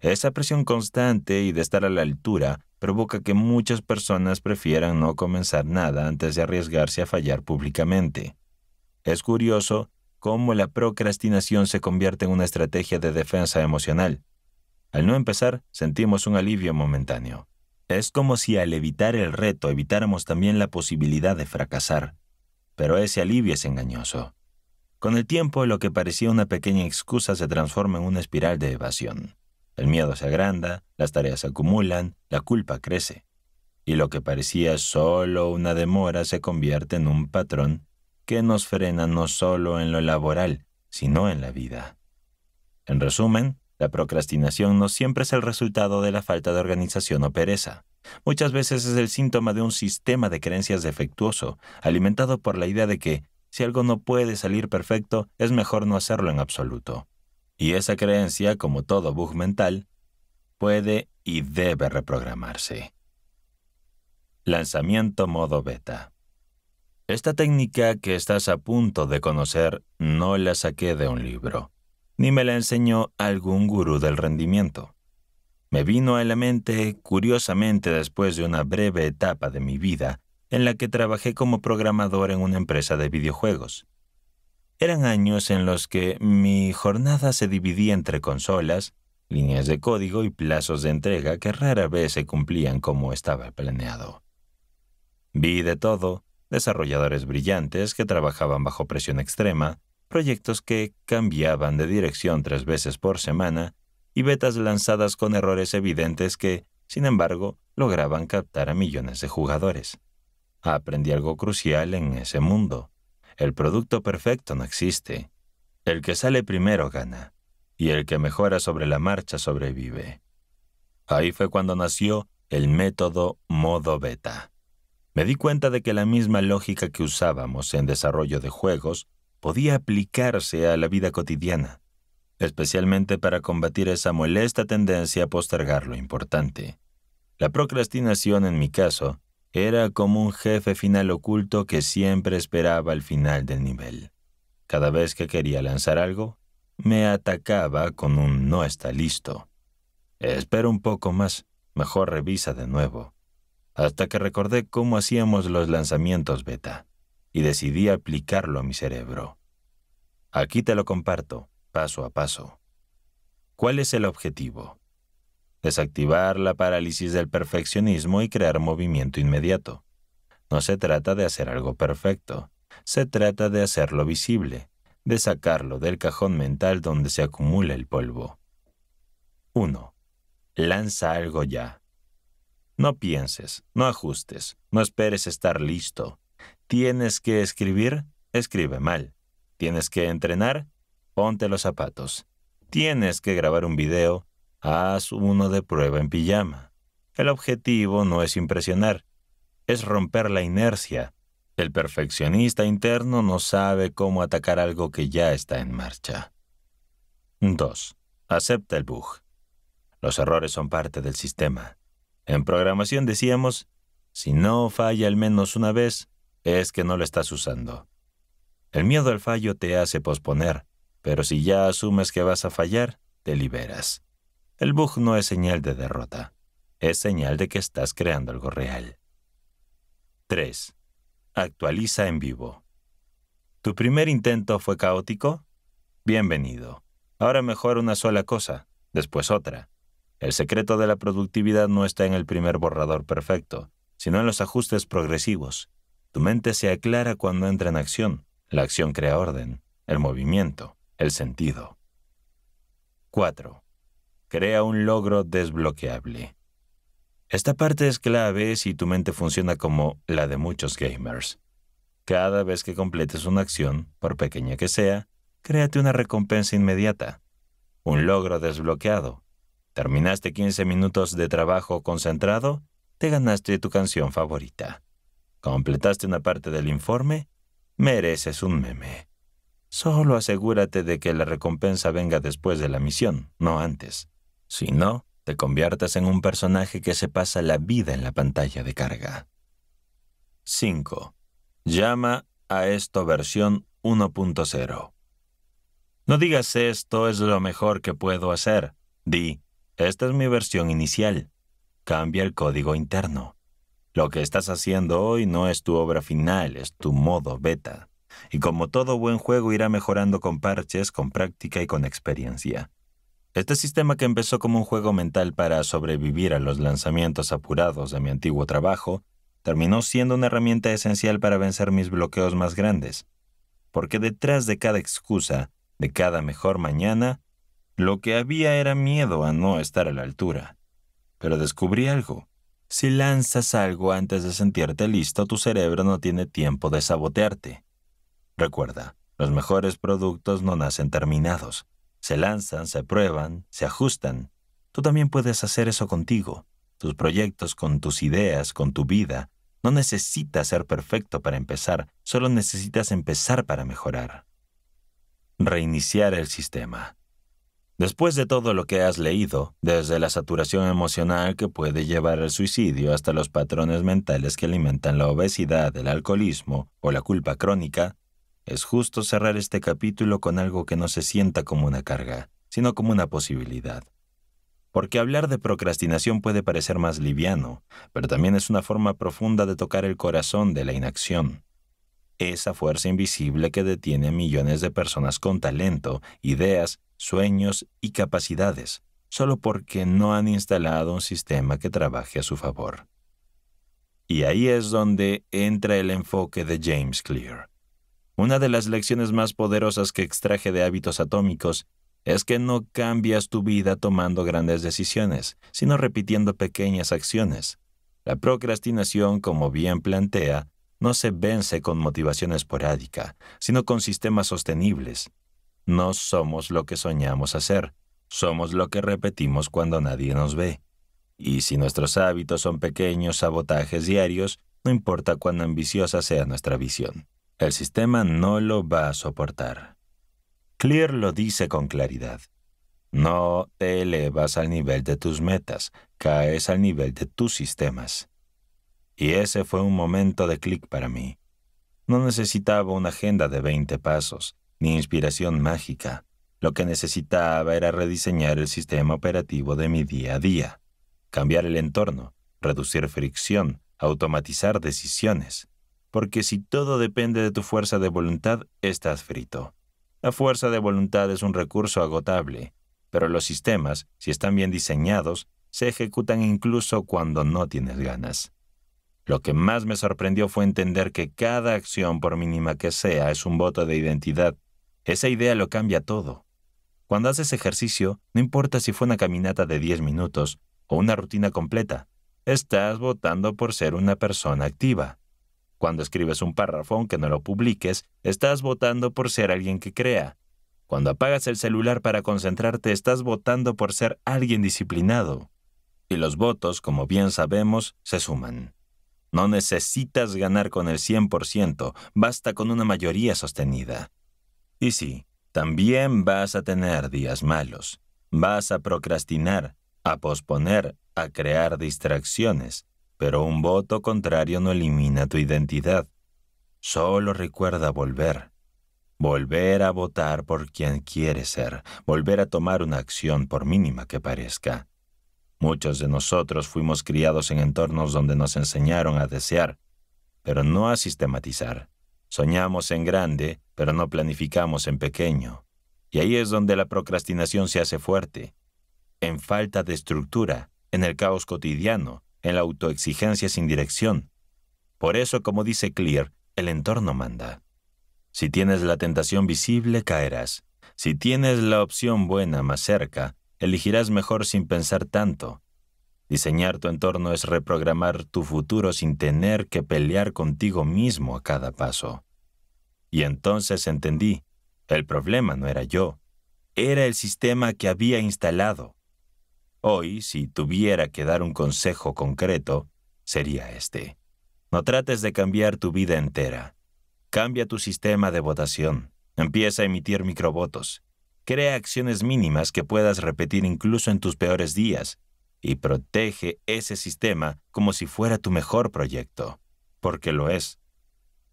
Speaker 1: Esa presión constante y de estar a la altura provoca que muchas personas prefieran no comenzar nada antes de arriesgarse a fallar públicamente. Es curioso cómo la procrastinación se convierte en una estrategia de defensa emocional. Al no empezar, sentimos un alivio momentáneo. Es como si al evitar el reto evitáramos también la posibilidad de fracasar. Pero ese alivio es engañoso. Con el tiempo, lo que parecía una pequeña excusa se transforma en una espiral de evasión. El miedo se agranda, las tareas se acumulan, la culpa crece. Y lo que parecía solo una demora se convierte en un patrón que nos frena no solo en lo laboral, sino en la vida. En resumen, la procrastinación no siempre es el resultado de la falta de organización o pereza. Muchas veces es el síntoma de un sistema de creencias defectuoso, alimentado por la idea de que, si algo no puede salir perfecto, es mejor no hacerlo en absoluto. Y esa creencia, como todo bug mental, puede y debe reprogramarse. Lanzamiento modo beta. Esta técnica que estás a punto de conocer no la saqué de un libro, ni me la enseñó algún gurú del rendimiento. Me vino a la mente, curiosamente, después de una breve etapa de mi vida en la que trabajé como programador en una empresa de videojuegos. Eran años en los que mi jornada se dividía entre consolas, líneas de código y plazos de entrega que rara vez se cumplían como estaba planeado. Vi de todo: desarrolladores brillantes que trabajaban bajo presión extrema, proyectos que cambiaban de dirección 3 veces por semana y betas lanzadas con errores evidentes que, sin embargo, lograban captar a millones de jugadores. Aprendí algo crucial en ese mundo: el producto perfecto no existe. El que sale primero gana, y el que mejora sobre la marcha sobrevive. Ahí fue cuando nació el método modo beta. Me di cuenta de que la misma lógica que usábamos en desarrollo de juegos podía aplicarse a la vida cotidiana, especialmente para combatir esa molesta tendencia a postergar lo importante. La procrastinación, en mi caso, era como un jefe final oculto que siempre esperaba al final del nivel. Cada vez que quería lanzar algo, me atacaba con un "no está listo". Espera un poco más, mejor revisa de nuevo. Hasta que recordé cómo hacíamos los lanzamientos beta, y decidí aplicarlo a mi cerebro. Aquí te lo comparto, paso a paso. ¿Cuál es el objetivo? Desactivar la parálisis del perfeccionismo y crear movimiento inmediato. No se trata de hacer algo perfecto, se trata de hacerlo visible, de sacarlo del cajón mental donde se acumula el polvo. 1. Lanza algo ya. No pienses, no ajustes, no esperes estar listo. ¿Tienes que escribir? Escribe mal. ¿Tienes que entrenar? Ponte los zapatos. ¿Tienes que grabar un video? Haz uno de prueba en pijama. El objetivo no es impresionar, es romper la inercia. El perfeccionista interno no sabe cómo atacar algo que ya está en marcha. 2. Acepta el bug. Los errores son parte del sistema. En programación decíamos, si no falla al menos una vez, es que no lo estás usando. El miedo al fallo te hace posponer, pero si ya asumes que vas a fallar, te liberas. El bug no es señal de derrota, es señal de que estás creando algo real. 3. Actualiza en vivo. ¿Tu primer intento fue caótico? Bienvenido. Ahora mejora una sola cosa, después otra. El secreto de la productividad no está en el primer borrador perfecto, sino en los ajustes progresivos. Tu mente se aclara cuando entra en acción. La acción crea orden, el movimiento, el sentido. 4. Crea un logro desbloqueable. Esta parte es clave si tu mente funciona como la de muchos gamers. Cada vez que completes una acción, por pequeña que sea, créate una recompensa inmediata. Un logro desbloqueado. ¿Terminaste 15 minutos de trabajo concentrado? Te ganaste tu canción favorita. ¿Completaste una parte del informe? Mereces un meme. Solo asegúrate de que la recompensa venga después de la misión, no antes. Si no, te conviertas en un personaje que se pasa la vida en la pantalla de carga. 5. Llama a esto versión 1.0. No digas esto es lo mejor que puedo hacer. Di, esta es mi versión inicial. Cambia el código interno. Lo que estás haciendo hoy no es tu obra final, es tu modo beta. Y como todo buen juego irá mejorando con parches, con práctica y con experiencia. Este sistema que empezó como un juego mental para sobrevivir a los lanzamientos apurados de mi antiguo trabajo, terminó siendo una herramienta esencial para vencer mis bloqueos más grandes. Porque detrás de cada excusa, de cada mejor mañana, lo que había era miedo a no estar a la altura. Pero descubrí algo. Si lanzas algo antes de sentirte listo, tu cerebro no tiene tiempo de sabotearte. Recuerda, los mejores productos no nacen terminados. Se lanzan, se prueban, se ajustan. Tú también puedes hacer eso contigo. Tus proyectos, con tus ideas, con tu vida. No necesitas ser perfecto para empezar, solo necesitas empezar para mejorar. Reiniciar el sistema. Después de todo lo que has leído, desde la saturación emocional que puede llevar al suicidio hasta los patrones mentales que alimentan la obesidad, el alcoholismo o la culpa crónica, es justo cerrar este capítulo con algo que no se sienta como una carga, sino como una posibilidad. Porque hablar de procrastinación puede parecer más liviano, pero también es una forma profunda de tocar el corazón de la inacción. Esa fuerza invisible que detiene a millones de personas con talento, ideas, sueños y capacidades, solo porque no han instalado un sistema que trabaje a su favor. Y ahí es donde entra el enfoque de James Clear. Una de las lecciones más poderosas que extraje de Hábitos Atómicos es que no cambias tu vida tomando grandes decisiones, sino repitiendo pequeñas acciones. La procrastinación, como bien plantea, no se vence con motivación esporádica, sino con sistemas sostenibles. No somos lo que soñamos hacer, somos lo que repetimos cuando nadie nos ve. Y si nuestros hábitos son pequeños sabotajes diarios, no importa cuán ambiciosa sea nuestra visión. El sistema no lo va a soportar. Clear lo dice con claridad. No te elevas al nivel de tus metas, caes al nivel de tus sistemas. Y ese fue un momento de clic para mí. No necesitaba una agenda de 20 pasos, ni inspiración mágica. Lo que necesitaba era rediseñar el sistema operativo de mi día a día, cambiar el entorno, reducir fricción, automatizar decisiones. Porque si todo depende de tu fuerza de voluntad, estás frito. La fuerza de voluntad es un recurso agotable, pero los sistemas, si están bien diseñados, se ejecutan incluso cuando no tienes ganas. Lo que más me sorprendió fue entender que cada acción, por mínima que sea, es un voto de identidad. Esa idea lo cambia todo. Cuando haces ejercicio, no importa si fue una caminata de 10 minutos o una rutina completa, estás votando por ser una persona activa. Cuando escribes un párrafo, aunque no lo publiques, estás votando por ser alguien que crea. Cuando apagas el celular para concentrarte, estás votando por ser alguien disciplinado. Y los votos, como bien sabemos, se suman. No necesitas ganar con el 100%, basta con una mayoría sostenida. Y sí, también vas a tener días malos. Vas a procrastinar, a posponer, a crear distracciones. Pero un voto contrario no elimina tu identidad. Solo recuerda volver. Volver a votar por quien quiere ser, volver a tomar una acción por mínima que parezca. Muchos de nosotros fuimos criados en entornos donde nos enseñaron a desear, pero no a sistematizar. Soñamos en grande, pero no planificamos en pequeño. Y ahí es donde la procrastinación se hace fuerte. En falta de estructura, en el caos cotidiano, en la autoexigencia sin dirección. Por eso, como dice Clear, el entorno manda. Si tienes la tentación visible, caerás. Si tienes la opción buena más cerca, elegirás mejor sin pensar tanto. Diseñar tu entorno es reprogramar tu futuro sin tener que pelear contigo mismo a cada paso. Y entonces entendí, el problema no era yo, era el sistema que había instalado. Hoy, si tuviera que dar un consejo concreto, sería este. No trates de cambiar tu vida entera. Cambia tu sistema de votación. Empieza a emitir microvotos. Crea acciones mínimas que puedas repetir incluso en tus peores días y protege ese sistema como si fuera tu mejor proyecto, porque lo es.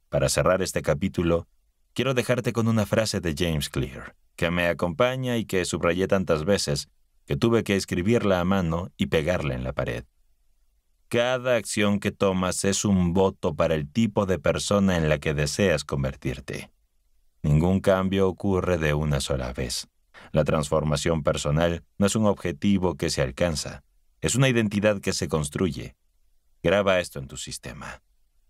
Speaker 1: Para cerrar este capítulo, quiero dejarte con una frase de James Clear, que me acompaña y que subrayé tantas veces que tuve que escribirla a mano y pegarla en la pared. Cada acción que tomas es un voto para el tipo de persona en la que deseas convertirte. Ningún cambio ocurre de una sola vez. La transformación personal no es un objetivo que se alcanza, es una identidad que se construye. Graba esto en tu sistema,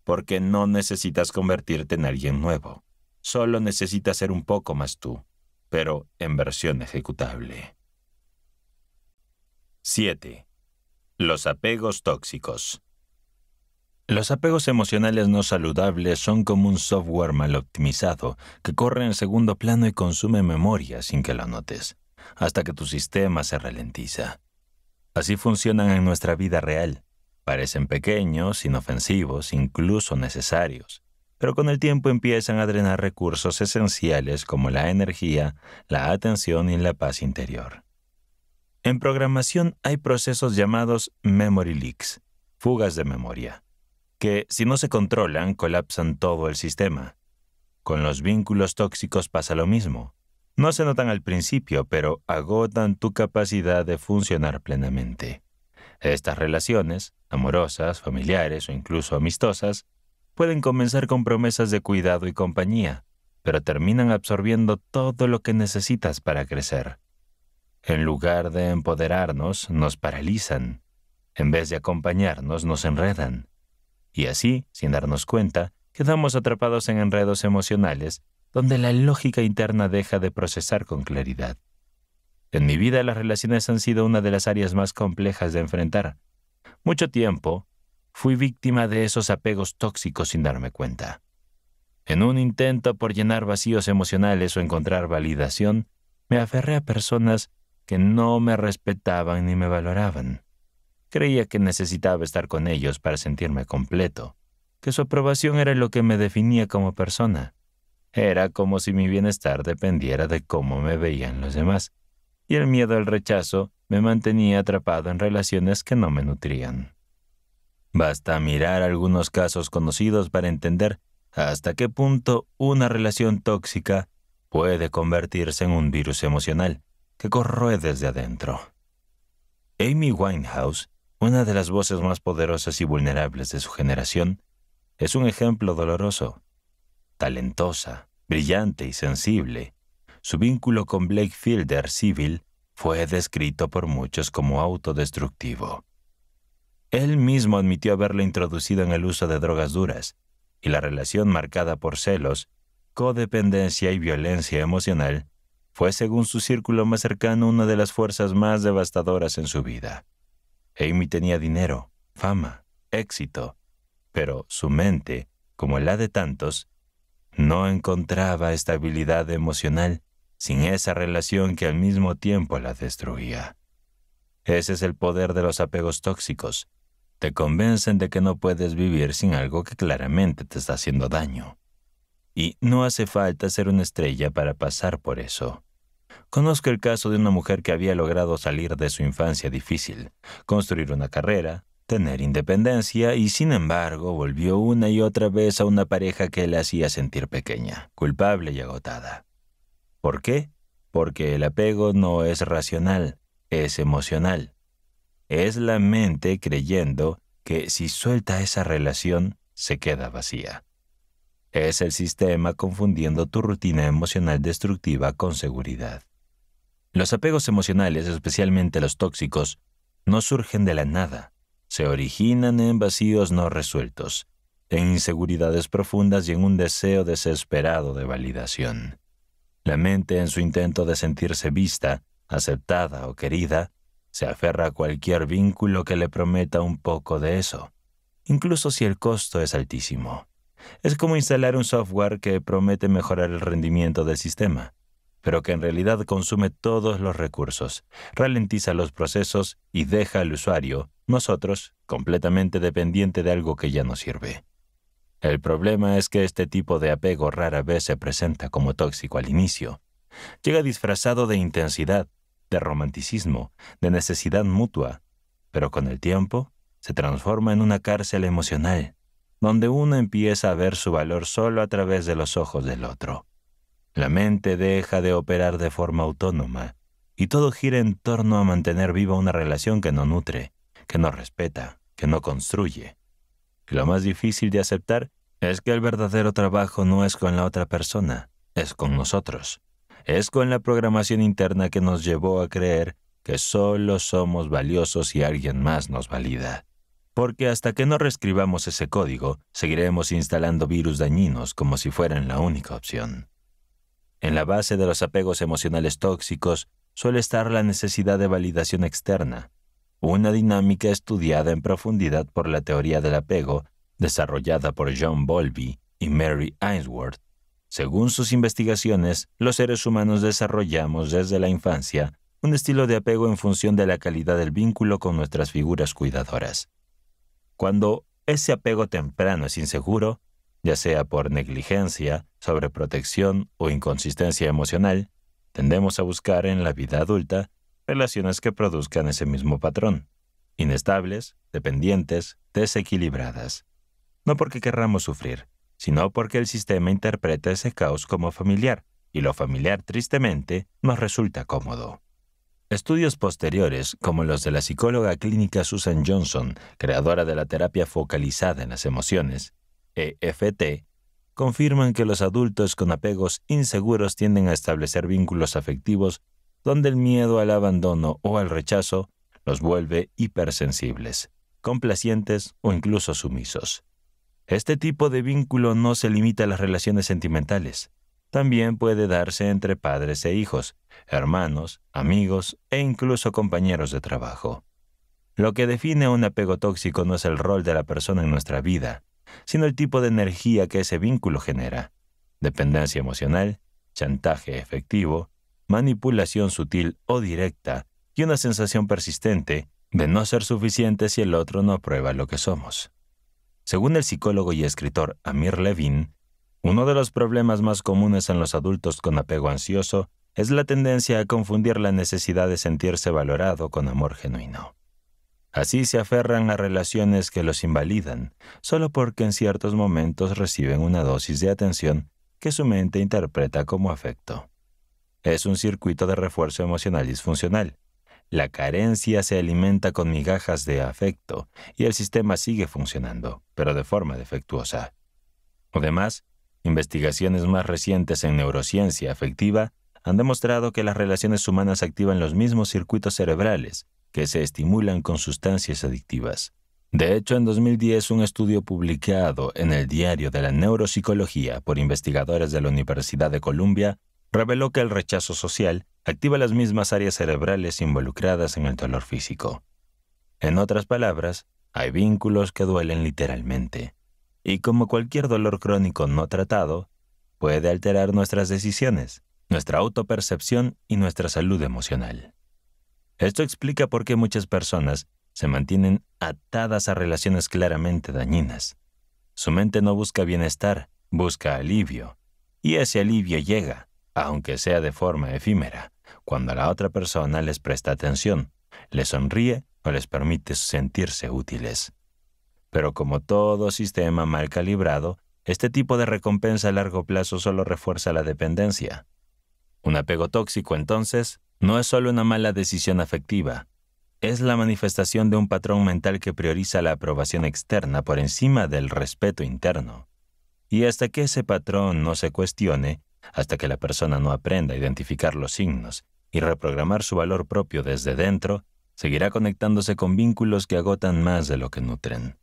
Speaker 1: porque no necesitas convertirte en alguien nuevo. Solo necesitas ser un poco más tú, pero en versión ejecutable. 7. Los apegos tóxicos. Los apegos emocionales no saludables son como un software mal optimizado que corre en segundo plano y consume memoria sin que lo notes, hasta que tu sistema se ralentiza. Así funcionan en nuestra vida real. Parecen pequeños, inofensivos, incluso necesarios, pero con el tiempo empiezan a drenar recursos esenciales como la energía, la atención y la paz interior. En programación hay procesos llamados memory leaks, fugas de memoria, que, si no se controlan, colapsan todo el sistema. Con los vínculos tóxicos pasa lo mismo. No se notan al principio, pero agotan tu capacidad de funcionar plenamente. Estas relaciones, amorosas, familiares o incluso amistosas, pueden comenzar con promesas de cuidado y compañía, pero terminan absorbiendo todo lo que necesitas para crecer. En lugar de empoderarnos, nos paralizan. En vez de acompañarnos, nos enredan. Y así, sin darnos cuenta, quedamos atrapados en enredos emocionales donde la lógica interna deja de procesar con claridad. En mi vida, las relaciones han sido una de las áreas más complejas de enfrentar. Mucho tiempo, fui víctima de esos apegos tóxicos sin darme cuenta. En un intento por llenar vacíos emocionales o encontrar validación, me aferré a personas que no me respetaban ni me valoraban. Creía que necesitaba estar con ellos para sentirme completo, que su aprobación era lo que me definía como persona. Era como si mi bienestar dependiera de cómo me veían los demás, y el miedo al rechazo me mantenía atrapado en relaciones que no me nutrían. Basta mirar algunos casos conocidos para entender hasta qué punto una relación tóxica puede convertirse en un virus emocional que corroe desde adentro. Amy Winehouse, una de las voces más poderosas y vulnerables de su generación, es un ejemplo doloroso. Talentosa, brillante y sensible, su vínculo con Blake Fielder Civil fue descrito por muchos como autodestructivo. Él mismo admitió haberla introducido en el uso de drogas duras, y la relación marcada por celos, codependencia y violencia emocional fue, según su círculo más cercano, una de las fuerzas más devastadoras en su vida. Amy tenía dinero, fama, éxito, pero su mente, como la de tantos, no encontraba estabilidad emocional sin esa relación que al mismo tiempo la destruía. Ese es el poder de los apegos tóxicos. Te convencen de que no puedes vivir sin algo que claramente te está haciendo daño. Y no hace falta ser una estrella para pasar por eso. Conozco el caso de una mujer que había logrado salir de su infancia difícil, construir una carrera, tener independencia y sin embargo volvió una y otra vez a una pareja que le hacía sentir pequeña, culpable y agotada. ¿Por qué? Porque el apego no es racional, es emocional. Es la mente creyendo que si suelta esa relación, se queda vacía. Es el sistema confundiendo tu rutina emocional destructiva con seguridad. Los apegos emocionales, especialmente los tóxicos, no surgen de la nada. Se originan en vacíos no resueltos, en inseguridades profundas y en un deseo desesperado de validación. La mente, en su intento de sentirse vista, aceptada o querida, se aferra a cualquier vínculo que le prometa un poco de eso, incluso si el costo es altísimo. Es como instalar un software que promete mejorar el rendimiento del sistema, pero que en realidad consume todos los recursos, ralentiza los procesos y deja al usuario, nosotros, completamente dependiente de algo que ya no sirve. El problema es que este tipo de apego rara vez se presenta como tóxico al inicio. Llega disfrazado de intensidad, de romanticismo, de necesidad mutua, pero con el tiempo se transforma en una cárcel emocional, donde uno empieza a ver su valor solo a través de los ojos del otro. La mente deja de operar de forma autónoma y todo gira en torno a mantener viva una relación que no nutre, que no respeta, que no construye. Lo más difícil de aceptar es que el verdadero trabajo no es con la otra persona, es con nosotros. Es con la programación interna que nos llevó a creer que solo somos valiosos y alguien más nos valida. Porque hasta que no reescribamos ese código, seguiremos instalando virus dañinos como si fueran la única opción. En la base de los apegos emocionales tóxicos suele estar la necesidad de validación externa, una dinámica estudiada en profundidad por la teoría del apego, desarrollada por John Bowlby y Mary Ainsworth. Según sus investigaciones, los seres humanos desarrollamos desde la infancia un estilo de apego en función de la calidad del vínculo con nuestras figuras cuidadoras. Cuando ese apego temprano es inseguro, ya sea por negligencia, sobreprotección o inconsistencia emocional, tendemos a buscar en la vida adulta relaciones que produzcan ese mismo patrón, inestables, dependientes, desequilibradas. No porque querramos sufrir, sino porque el sistema interpreta ese caos como familiar, y lo familiar, tristemente, nos resulta cómodo. Estudios posteriores, como los de la psicóloga clínica Susan Johnson, creadora de la terapia focalizada en las emociones, EFT, confirman que los adultos con apegos inseguros tienden a establecer vínculos afectivos donde el miedo al abandono o al rechazo los vuelve hipersensibles, complacientes o incluso sumisos. Este tipo de vínculo no se limita a las relaciones sentimentales. También puede darse entre padres e hijos, hermanos, amigos e incluso compañeros de trabajo. Lo que define un apego tóxico no es el rol de la persona en nuestra vida, sino el tipo de energía que ese vínculo genera: dependencia emocional, chantaje efectivo, manipulación sutil o directa y una sensación persistente de no ser suficiente si el otro no aprueba lo que somos. Según el psicólogo y escritor Amir Levin, uno de los problemas más comunes en los adultos con apego ansioso es la tendencia a confundir la necesidad de sentirse valorado con amor genuino. Así se aferran a relaciones que los invalidan, solo porque en ciertos momentos reciben una dosis de atención que su mente interpreta como afecto. Es un circuito de refuerzo emocional disfuncional. La carencia se alimenta con migajas de afecto y el sistema sigue funcionando, pero de forma defectuosa. Además, investigaciones más recientes en neurociencia afectiva han demostrado que las relaciones humanas activan los mismos circuitos cerebrales que se estimulan con sustancias adictivas. De hecho, en 2010, un estudio publicado en el Diario de la Neuropsicología por investigadores de la Universidad de Columbia reveló que el rechazo social activa las mismas áreas cerebrales involucradas en el dolor físico. En otras palabras, hay vínculos que duelen literalmente. Y como cualquier dolor crónico no tratado, puede alterar nuestras decisiones, nuestra autopercepción y nuestra salud emocional. Esto explica por qué muchas personas se mantienen atadas a relaciones claramente dañinas. Su mente no busca bienestar, busca alivio. Y ese alivio llega, aunque sea de forma efímera, cuando la otra persona les presta atención, les sonríe o les permite sentirse útiles. Pero como todo sistema mal calibrado, este tipo de recompensa a largo plazo solo refuerza la dependencia. Un apego tóxico, entonces, no es solo una mala decisión afectiva, es la manifestación de un patrón mental que prioriza la aprobación externa por encima del respeto interno. Y hasta que ese patrón no se cuestione, hasta que la persona no aprenda a identificar los signos y reprogramar su valor propio desde dentro, seguirá conectándose con vínculos que agotan más de lo que nutren.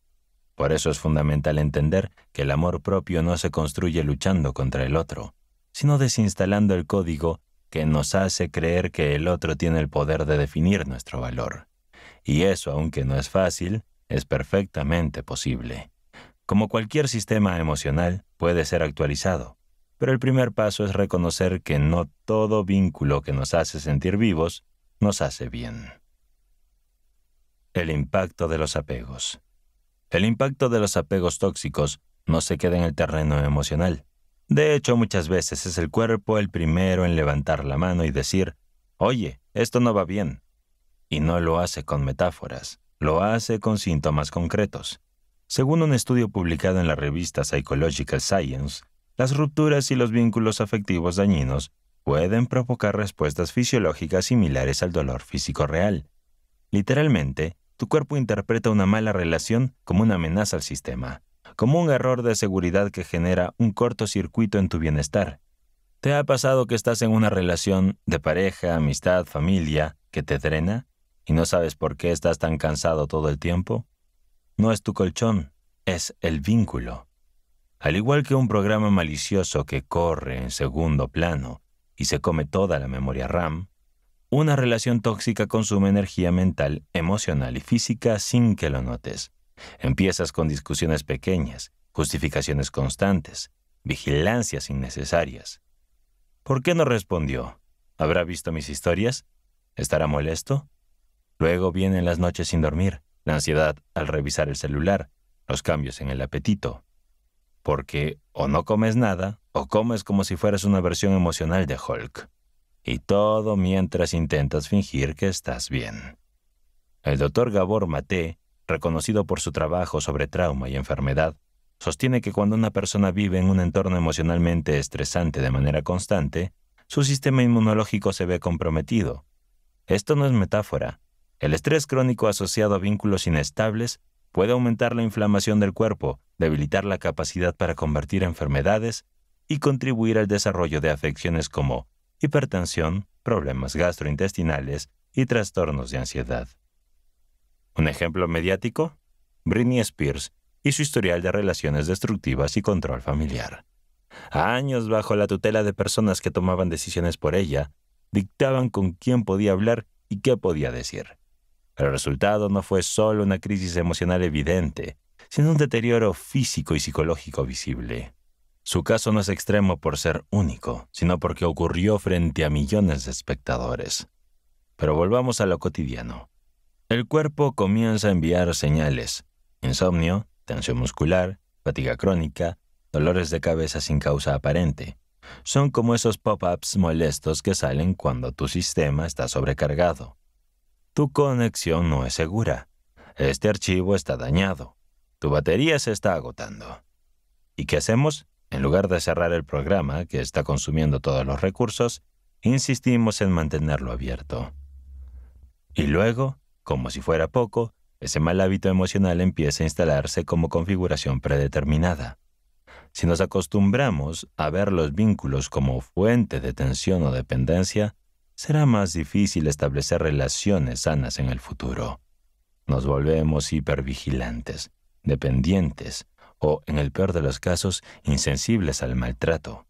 Speaker 1: Por eso es fundamental entender que el amor propio no se construye luchando contra el otro, sino desinstalando el código que nos hace creer que el otro tiene el poder de definir nuestro valor. Y eso, aunque no es fácil, es perfectamente posible. Como cualquier sistema emocional, puede ser actualizado, pero el primer paso es reconocer que no todo vínculo que nos hace sentir vivos nos hace bien. El impacto de los apegos. El impacto de los apegos tóxicos no se queda en el terreno emocional. De hecho, muchas veces es el cuerpo el primero en levantar la mano y decir, «Oye, esto no va bien». Y no lo hace con metáforas, lo hace con síntomas concretos. Según un estudio publicado en la revista Psychological Science, las rupturas y los vínculos afectivos dañinos pueden provocar respuestas fisiológicas similares al dolor físico real. Literalmente, tu cuerpo interpreta una mala relación como una amenaza al sistema, como un error de seguridad que genera un cortocircuito en tu bienestar. ¿Te ha pasado que estás en una relación de pareja, amistad, familia, que te drena y no sabes por qué estás tan cansado todo el tiempo? No es tu colchón, es el vínculo. Al igual que un programa malicioso que corre en segundo plano y se come toda la memoria RAM, una relación tóxica consume energía mental, emocional y física sin que lo notes. Empiezas con discusiones pequeñas, justificaciones constantes, vigilancias innecesarias. ¿Por qué no respondió? ¿Habrá visto mis historias? ¿Estará molesto? Luego vienen las noches sin dormir, la ansiedad al revisar el celular, los cambios en el apetito. Porque o no comes nada, o comes como si fueras una versión emocional de Hulk. Y todo mientras intentas fingir que estás bien. El Dr. Gabor Maté, reconocido por su trabajo sobre trauma y enfermedad, sostiene que cuando una persona vive en un entorno emocionalmente estresante de manera constante, su sistema inmunológico se ve comprometido. Esto no es metáfora. El estrés crónico asociado a vínculos inestables puede aumentar la inflamación del cuerpo, debilitar la capacidad para combatir enfermedades y contribuir al desarrollo de afecciones como hipertensión, problemas gastrointestinales y trastornos de ansiedad. ¿Un ejemplo mediático? Britney Spears y su historial de relaciones destructivas y control familiar. Años bajo la tutela de personas que tomaban decisiones por ella, dictaban con quién podía hablar y qué podía decir. El resultado no fue solo una crisis emocional evidente, sino un deterioro físico y psicológico visible. Su caso no es extremo por ser único, sino porque ocurrió frente a millones de espectadores. Pero volvamos a lo cotidiano. El cuerpo comienza a enviar señales: insomnio, tensión muscular, fatiga crónica, dolores de cabeza sin causa aparente. Son como esos pop-ups molestos que salen cuando tu sistema está sobrecargado. Tu conexión no es segura. Este archivo está dañado. Tu batería se está agotando. ¿Y qué hacemos? En lugar de cerrar el programa, que está consumiendo todos los recursos, insistimos en mantenerlo abierto. Y luego, como si fuera poco, ese mal hábito emocional empieza a instalarse como configuración predeterminada. Si nos acostumbramos a ver los vínculos como fuente de tensión o dependencia, será más difícil establecer relaciones sanas en el futuro. Nos volvemos hipervigilantes, dependientes o, en el peor de los casos, insensibles al maltrato.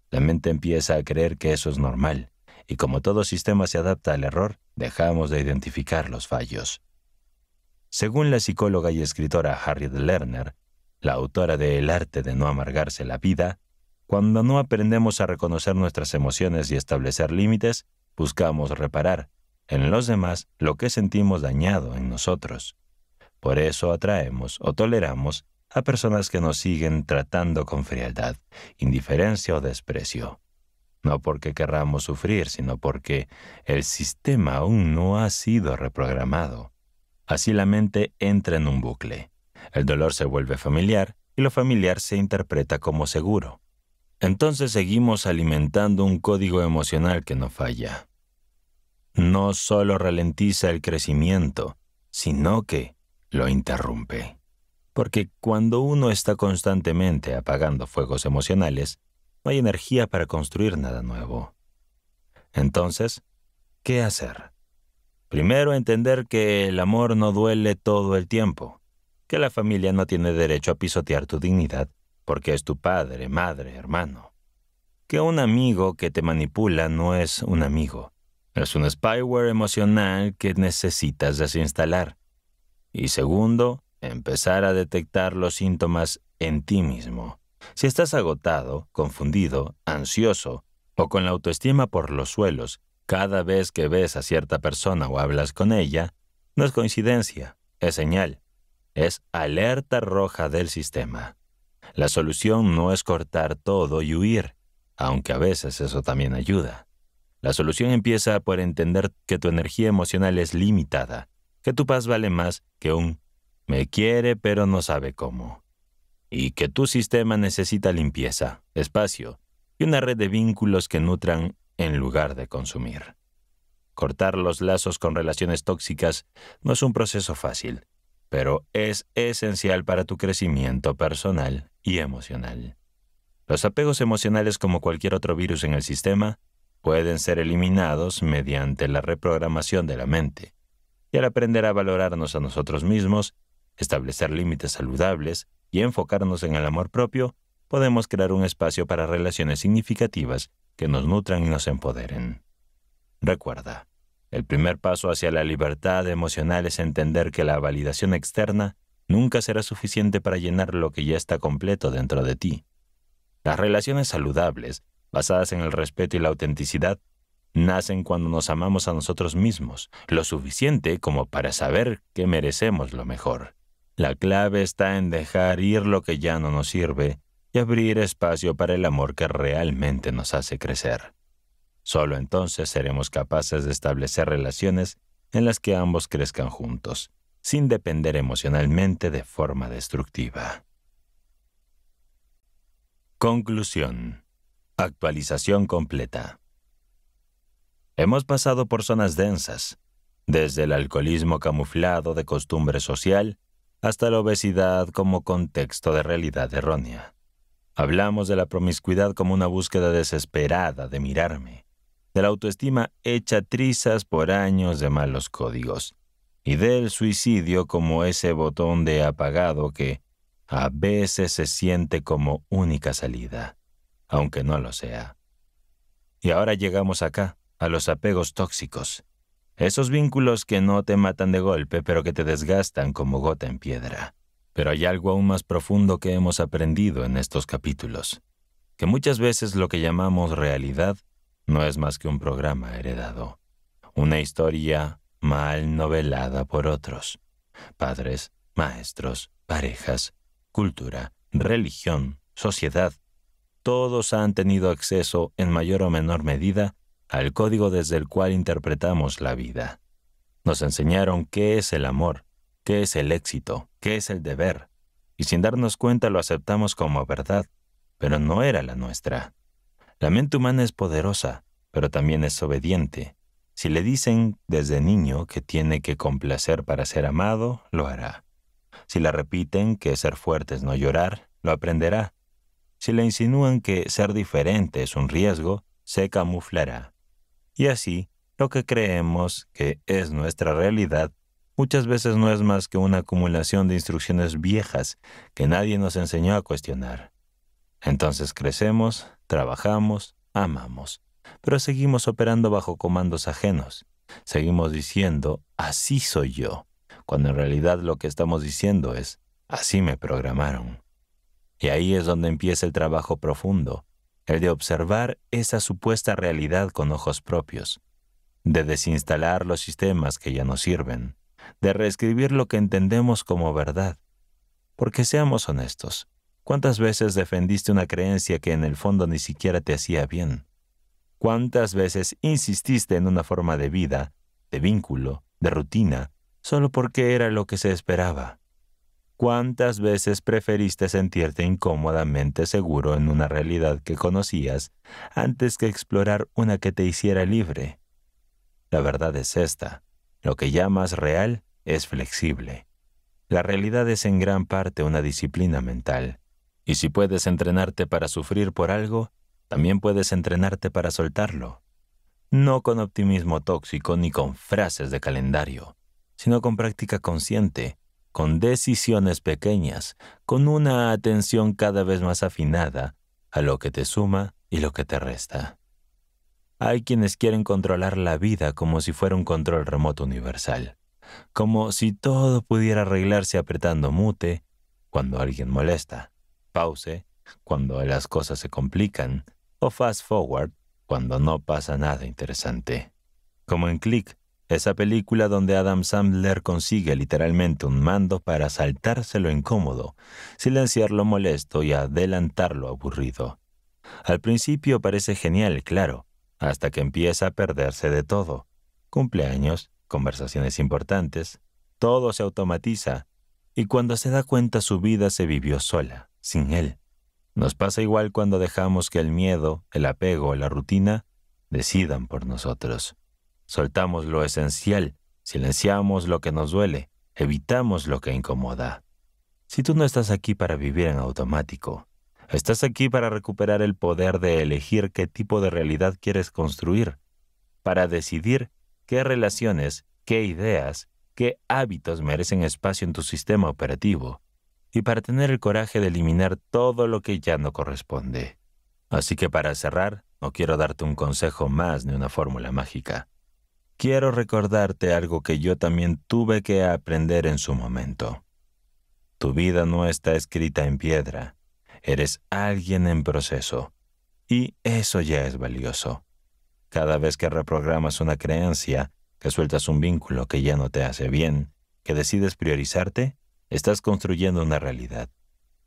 Speaker 1: La mente empieza a creer que eso es normal, y como todo sistema se adapta al error, dejamos de identificar los fallos. Según la psicóloga y escritora Harriet Lerner, la autora de El arte de no amargarse la vida, cuando no aprendemos a reconocer nuestras emociones y establecer límites, buscamos reparar en los demás lo que sentimos dañado en nosotros. Por eso atraemos o toleramos a personas que nos siguen tratando con frialdad, indiferencia o desprecio. No porque querramos sufrir, sino porque el sistema aún no ha sido reprogramado. Así la mente entra en un bucle. El dolor se vuelve familiar y lo familiar se interpreta como seguro. Entonces seguimos alimentando un código emocional que no falla. No solo ralentiza el crecimiento, sino que lo interrumpe. Porque cuando uno está constantemente apagando fuegos emocionales, no hay energía para construir nada nuevo. Entonces, ¿qué hacer? Primero, entender que el amor no duele todo el tiempo, que la familia no tiene derecho a pisotear tu dignidad porque es tu padre, madre, hermano. Que un amigo que te manipula no es un amigo, es un spyware emocional que necesitas desinstalar. Y segundo, empezar a detectar los síntomas en ti mismo. Si estás agotado, confundido, ansioso o con la autoestima por los suelos cada vez que ves a cierta persona o hablas con ella, no es coincidencia, es señal, es alerta roja del sistema. La solución no es cortar todo y huir, aunque a veces eso también ayuda. La solución empieza por entender que tu energía emocional es limitada, que tu paz vale más que un me quiere pero no sabe cómo, y que tu sistema necesita limpieza, espacio y una red de vínculos que nutran en lugar de consumir. Cortar los lazos con relaciones tóxicas no es un proceso fácil, pero es esencial para tu crecimiento personal y emocional. Los apegos emocionales, como cualquier otro virus en el sistema, pueden ser eliminados mediante la reprogramación de la mente. Y al aprender a valorarnos a nosotros mismos, establecer límites saludables y enfocarnos en el amor propio, podemos crear un espacio para relaciones significativas que nos nutran y nos empoderen. Recuerda, el primer paso hacia la libertad emocional es entender que la validación externa nunca será suficiente para llenar lo que ya está completo dentro de ti. Las relaciones saludables, basadas en el respeto y la autenticidad, nacen cuando nos amamos a nosotros mismos, lo suficiente como para saber que merecemos lo mejor. La clave está en dejar ir lo que ya no nos sirve y abrir espacio para el amor que realmente nos hace crecer. Solo entonces seremos capaces de establecer relaciones en las que ambos crezcan juntos, sin depender emocionalmente de forma destructiva. Conclusión. Actualización completa. Hemos pasado por zonas densas, desde el alcoholismo camuflado de costumbre social hasta la obesidad como contexto de realidad errónea. Hablamos de la promiscuidad como una búsqueda desesperada de mirarme, de la autoestima hecha trizas por años de malos códigos, y del suicidio como ese botón de apagado que a veces se siente como única salida, aunque no lo sea. Y ahora llegamos acá, a los apegos tóxicos, esos vínculos que no te matan de golpe, pero que te desgastan como gota en piedra. Pero hay algo aún más profundo que hemos aprendido en estos capítulos, que muchas veces lo que llamamos realidad no es más que un programa heredado, una historia mal novelada por otros, padres, maestros, parejas, cultura, religión, sociedad. Todos han tenido acceso en mayor o menor medida al código desde el cual interpretamos la vida. Nos enseñaron qué es el amor, qué es el éxito, qué es el deber, y sin darnos cuenta lo aceptamos como verdad, pero no era la nuestra. La mente humana es poderosa, pero también es obediente. Si le dicen desde niño que tiene que complacer para ser amado, lo hará. Si le repiten que ser fuerte es no llorar, lo aprenderá. Si le insinúan que ser diferente es un riesgo, se camuflará. Y así, lo que creemos que es nuestra realidad muchas veces no es más que una acumulación de instrucciones viejas que nadie nos enseñó a cuestionar. Entonces crecemos, trabajamos, amamos, pero seguimos operando bajo comandos ajenos. Seguimos diciendo, así soy yo, cuando en realidad lo que estamos diciendo es, así me programaron. Y ahí es donde empieza el trabajo profundo, el de observar esa supuesta realidad con ojos propios, de desinstalar los sistemas que ya no sirven, de reescribir lo que entendemos como verdad. Porque seamos honestos, ¿cuántas veces defendiste una creencia que en el fondo ni siquiera te hacía bien? ¿Cuántas veces insististe en una forma de vida, de vínculo, de rutina, solo porque era lo que se esperaba. ¿Cuántas veces preferiste sentirte incómodamente seguro en una realidad que conocías antes que explorar una que te hiciera libre? La verdad es esta: lo que llamas real es flexible. La realidad es en gran parte una disciplina mental. Y si puedes entrenarte para sufrir por algo, también puedes entrenarte para soltarlo. No con optimismo tóxico ni con frases de calendario, sino con práctica consciente, con decisiones pequeñas, con una atención cada vez más afinada a lo que te suma y lo que te resta. Hay quienes quieren controlar la vida como si fuera un control remoto universal, como si todo pudiera arreglarse apretando mute cuando alguien molesta, pause cuando las cosas se complican, o fast forward cuando no pasa nada interesante. Como en Click, esa película donde Adam Sandler consigue literalmente un mando para saltarse lo incómodo, silenciar lo molesto y adelantar lo aburrido. Al principio parece genial, claro, hasta que empieza a perderse de todo. Cumpleaños, conversaciones importantes, todo se automatiza, y cuando se da cuenta su vida se vivió sola, sin él. Nos pasa igual cuando dejamos que el miedo, el apego o la rutina decidan por nosotros. Soltamos lo esencial, silenciamos lo que nos duele, evitamos lo que incomoda. Si tú no estás aquí para vivir en automático, estás aquí para recuperar el poder de elegir qué tipo de realidad quieres construir, para decidir qué relaciones, qué ideas, qué hábitos merecen espacio en tu sistema operativo, y para tener el coraje de eliminar todo lo que ya no corresponde. Así que para cerrar, no quiero darte un consejo más ni una fórmula mágica. Quiero recordarte algo que yo también tuve que aprender en su momento. Tu vida no está escrita en piedra. Eres alguien en proceso. Y eso ya es valioso. Cada vez que reprogramas una creencia, que sueltas un vínculo que ya no te hace bien, que decides priorizarte, estás construyendo una realidad.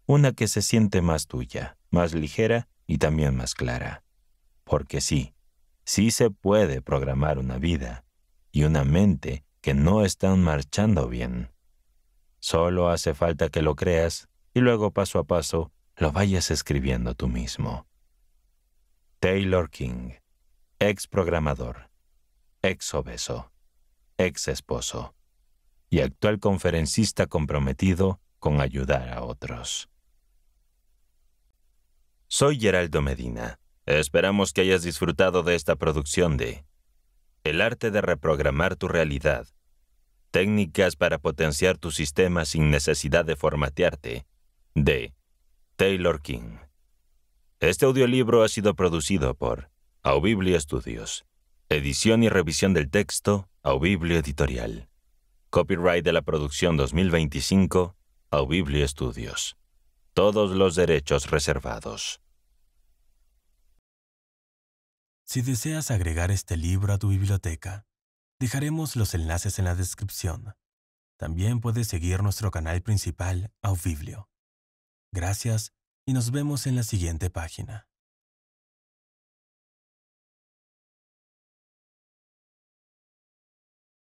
Speaker 1: Una que se siente más tuya, más ligera y también más clara. Porque sí se puede programar una vida y una mente que no están marchando bien. Solo hace falta que lo creas y luego paso a paso lo vayas escribiendo tú mismo. Taylor King, ex programador, ex obeso, ex esposo y actual conferencista comprometido con ayudar a otros. Soy Geraldo Medina. Esperamos que hayas disfrutado de esta producción de El arte de reprogramar tu realidad. Técnicas para potenciar tu sistema sin necesidad de formatearte, de Taylor King. Este audiolibro ha sido producido por Aubiblio Studios. Edición y revisión del texto, Aubiblio Editorial. Copyright de la producción 2025, Aubiblio Studios. Todos los derechos reservados.
Speaker 2: Si deseas agregar este libro a tu biblioteca, dejaremos los enlaces en la descripción. También puedes seguir nuestro canal principal, Aubiblio. Gracias y nos vemos en la siguiente página.